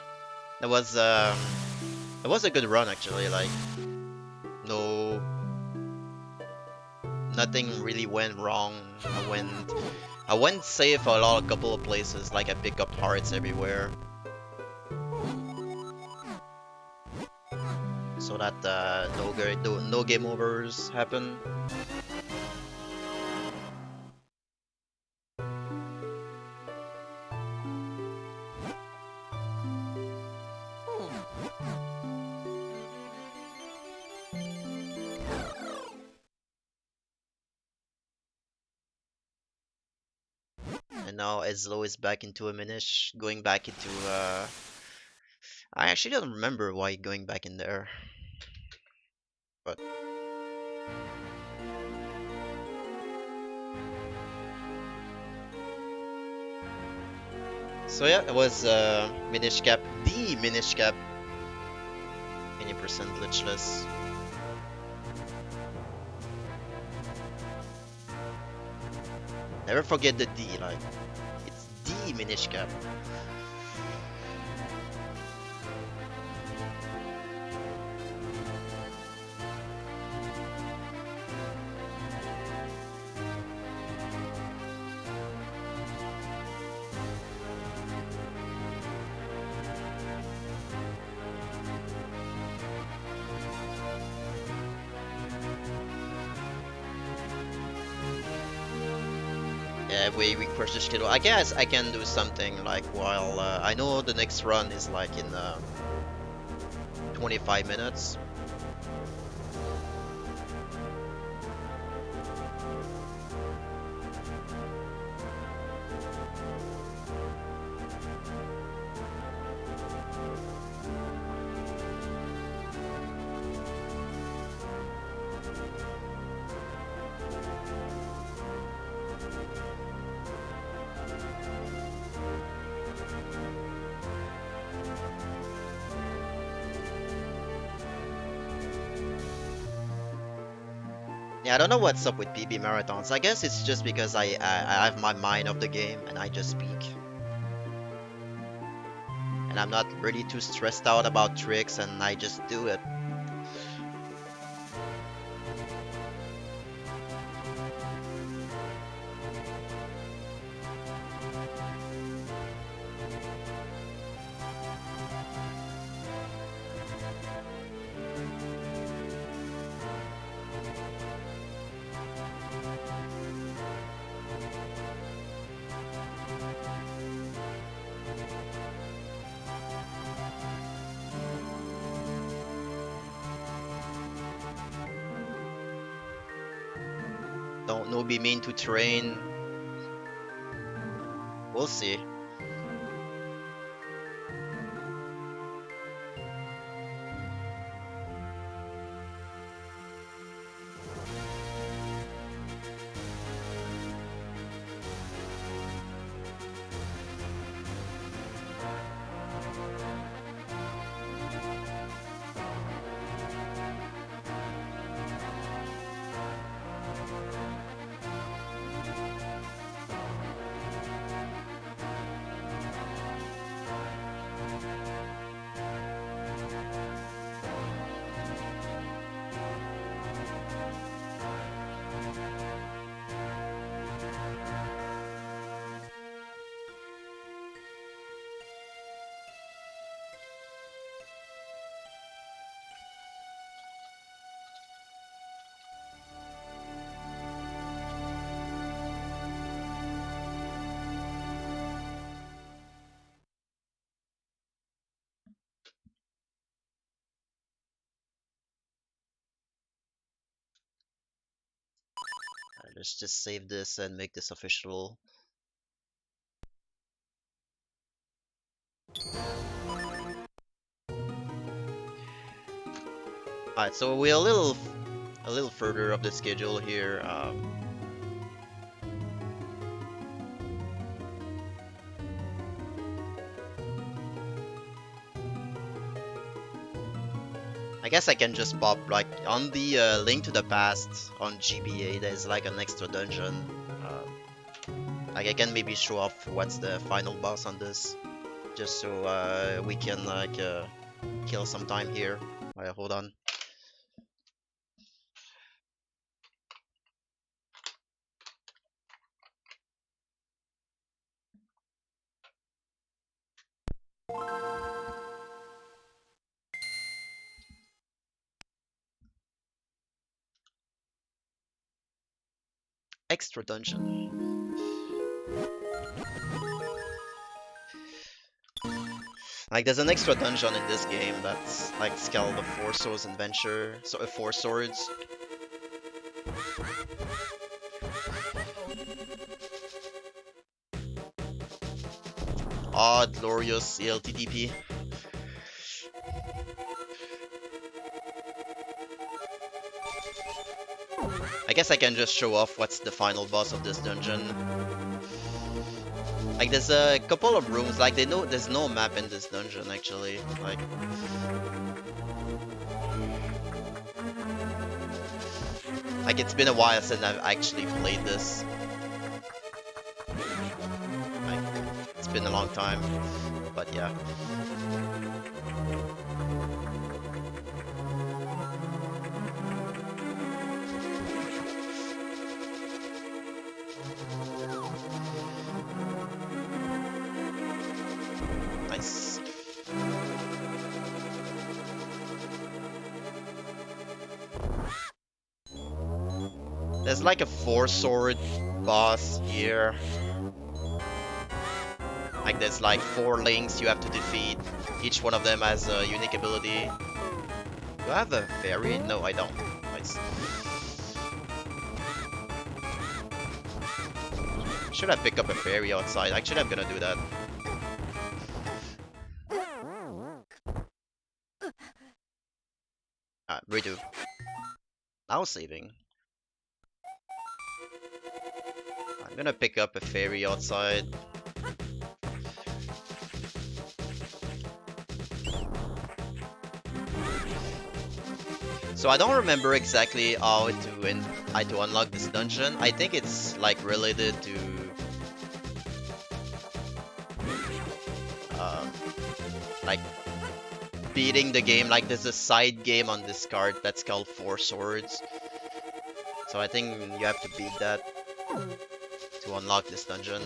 that was a good run actually. Like, no, nothing really went wrong. I went safe a couple of places. Like, I picked up hearts everywhere, so that no game overs happen. And now Ezlo is back into a Minish, going back into I actually don't remember why going back in there, but so yeah, it was Minish cap, the Minish cap, 20% glitchless. Never forget the D, like, it's the Minish cap. Yeah, we crush the schedule. I guess I can do something like while I know the next run is like in 25 minutes. Yeah, I don't know what's up with PB marathons. I guess it's just because I have my mind of the game and I just speak. And I'm not really too stressed out about tricks and I just do it. Don't know be mean to train. We'll see. Let's just save this and make this official. Alright, so we're a little further up the schedule here. I guess I can just pop like on the Link to the Past on GBA. There's like an extra dungeon. Like I can maybe show off what's the final boss on this, just so we can like kill some time here. Alright, hold on. Extra dungeon. Like there's an extra dungeon in this game that's like it's called the Four Swords Adventure. So Four Swords. Odd, glorious, ELTTP. I guess I can just show off what's the final boss of this dungeon. Like there's a couple of rooms, like there's no map in this dungeon actually. Like it's been a while since I've actually played this. Like it's been a long time, but yeah. Nice. There's like a four-sword boss here. Like there's like 4 links you have to defeat. Each one of them has a unique ability. Do I have a fairy? No, I don't. Nice. Should I pick up a fairy outside? Actually, I'm gonna do that. Redo. Now saving. I'm gonna pick up a fairy outside. So I don't remember exactly how to unlock this dungeon. I think it's like related to like beating the game. Like there's a side game on this card that's called Four Swords. So I think you have to beat that to unlock this dungeon.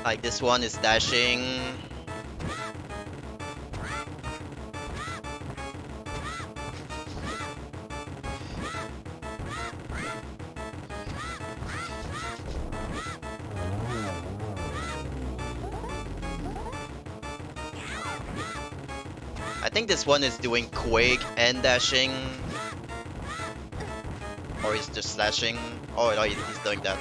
Like this one is dashing. I think this one is doing Quake and dashing. Or he's just slashing. Oh no, he's doing that.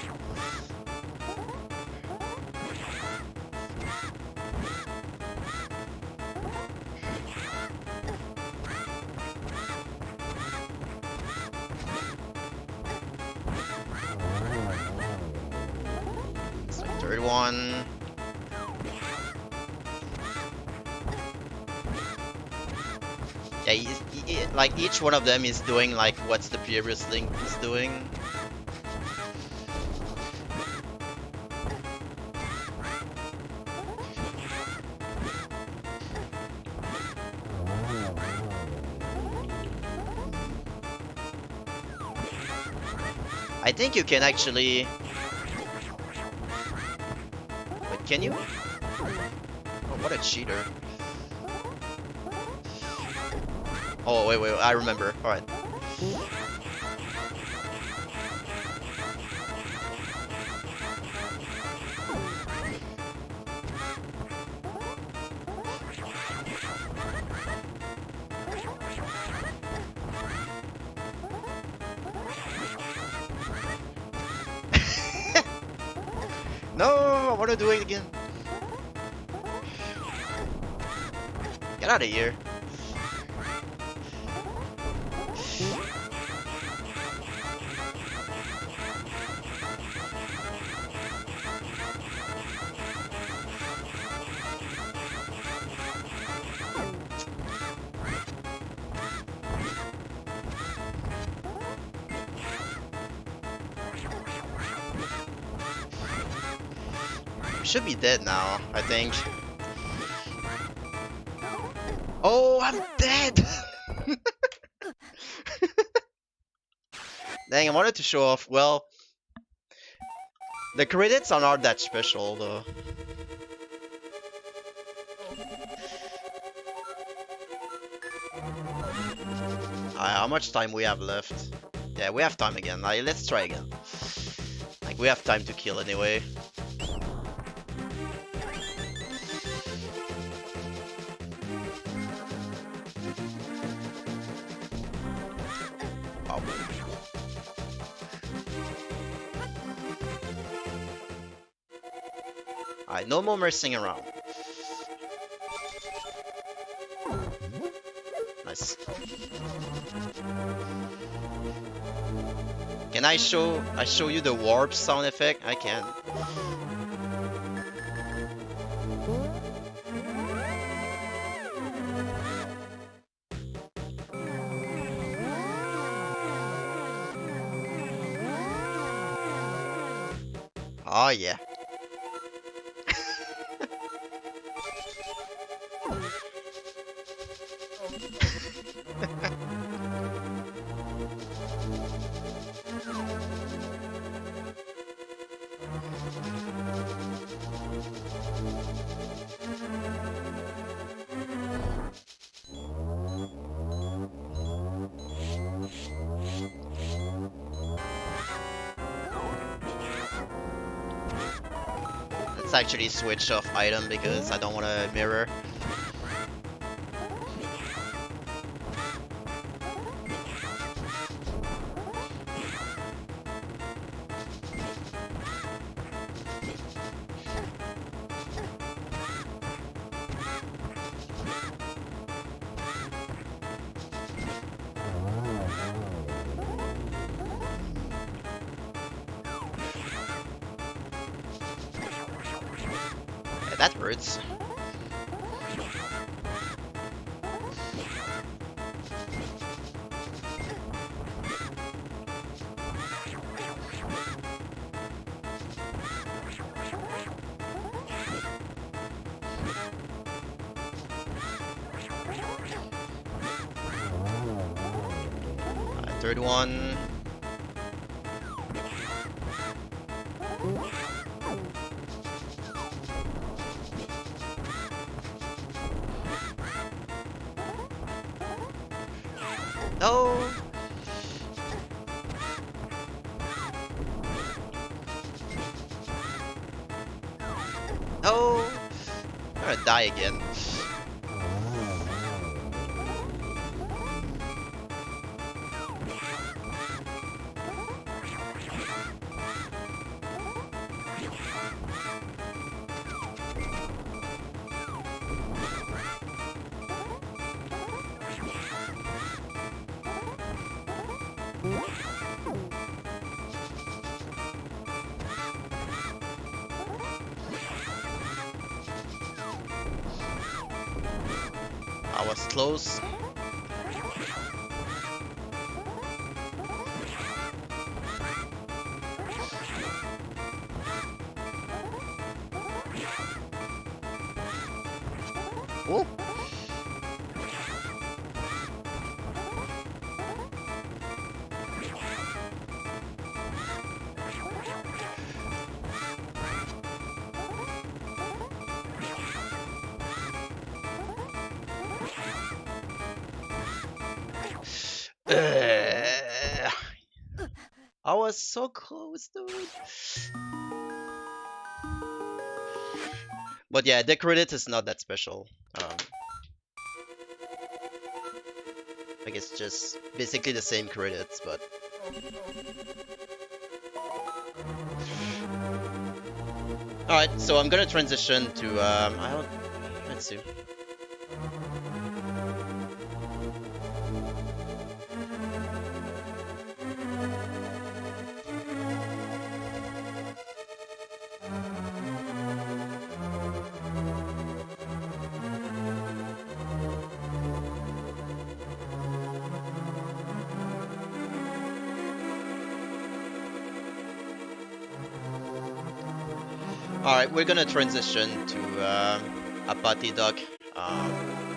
one. Yeah, like each one of them is doing like what's the previous thing is doing. I think you can actually. But can you? Oh, what a cheater! Oh wait, I remember. All right. No, I want to do it again. Get out of here. You should be dead now, I think. Oh, I'm dead! Dang, I wanted to show off. Well, the credits are not that special, though. How much time we have left? Yeah, we have time again. Let's try again. Like, we have time to kill anyway. Oh. Alright, no more messing around. Nice. Can I show you the warp sound effect? I can. Oh yeah. Let's actually switch off item because I don't want to mirror. Yeah, that hurts. Third one. No. No. I'm gonna die again. was close. Oh. I was so close, dude. But yeah, the credit is not that special. Like it's just basically the same credits, but all right. So I'm gonna transition to I don't. Let's see. All right, we're gonna transition to a party duck.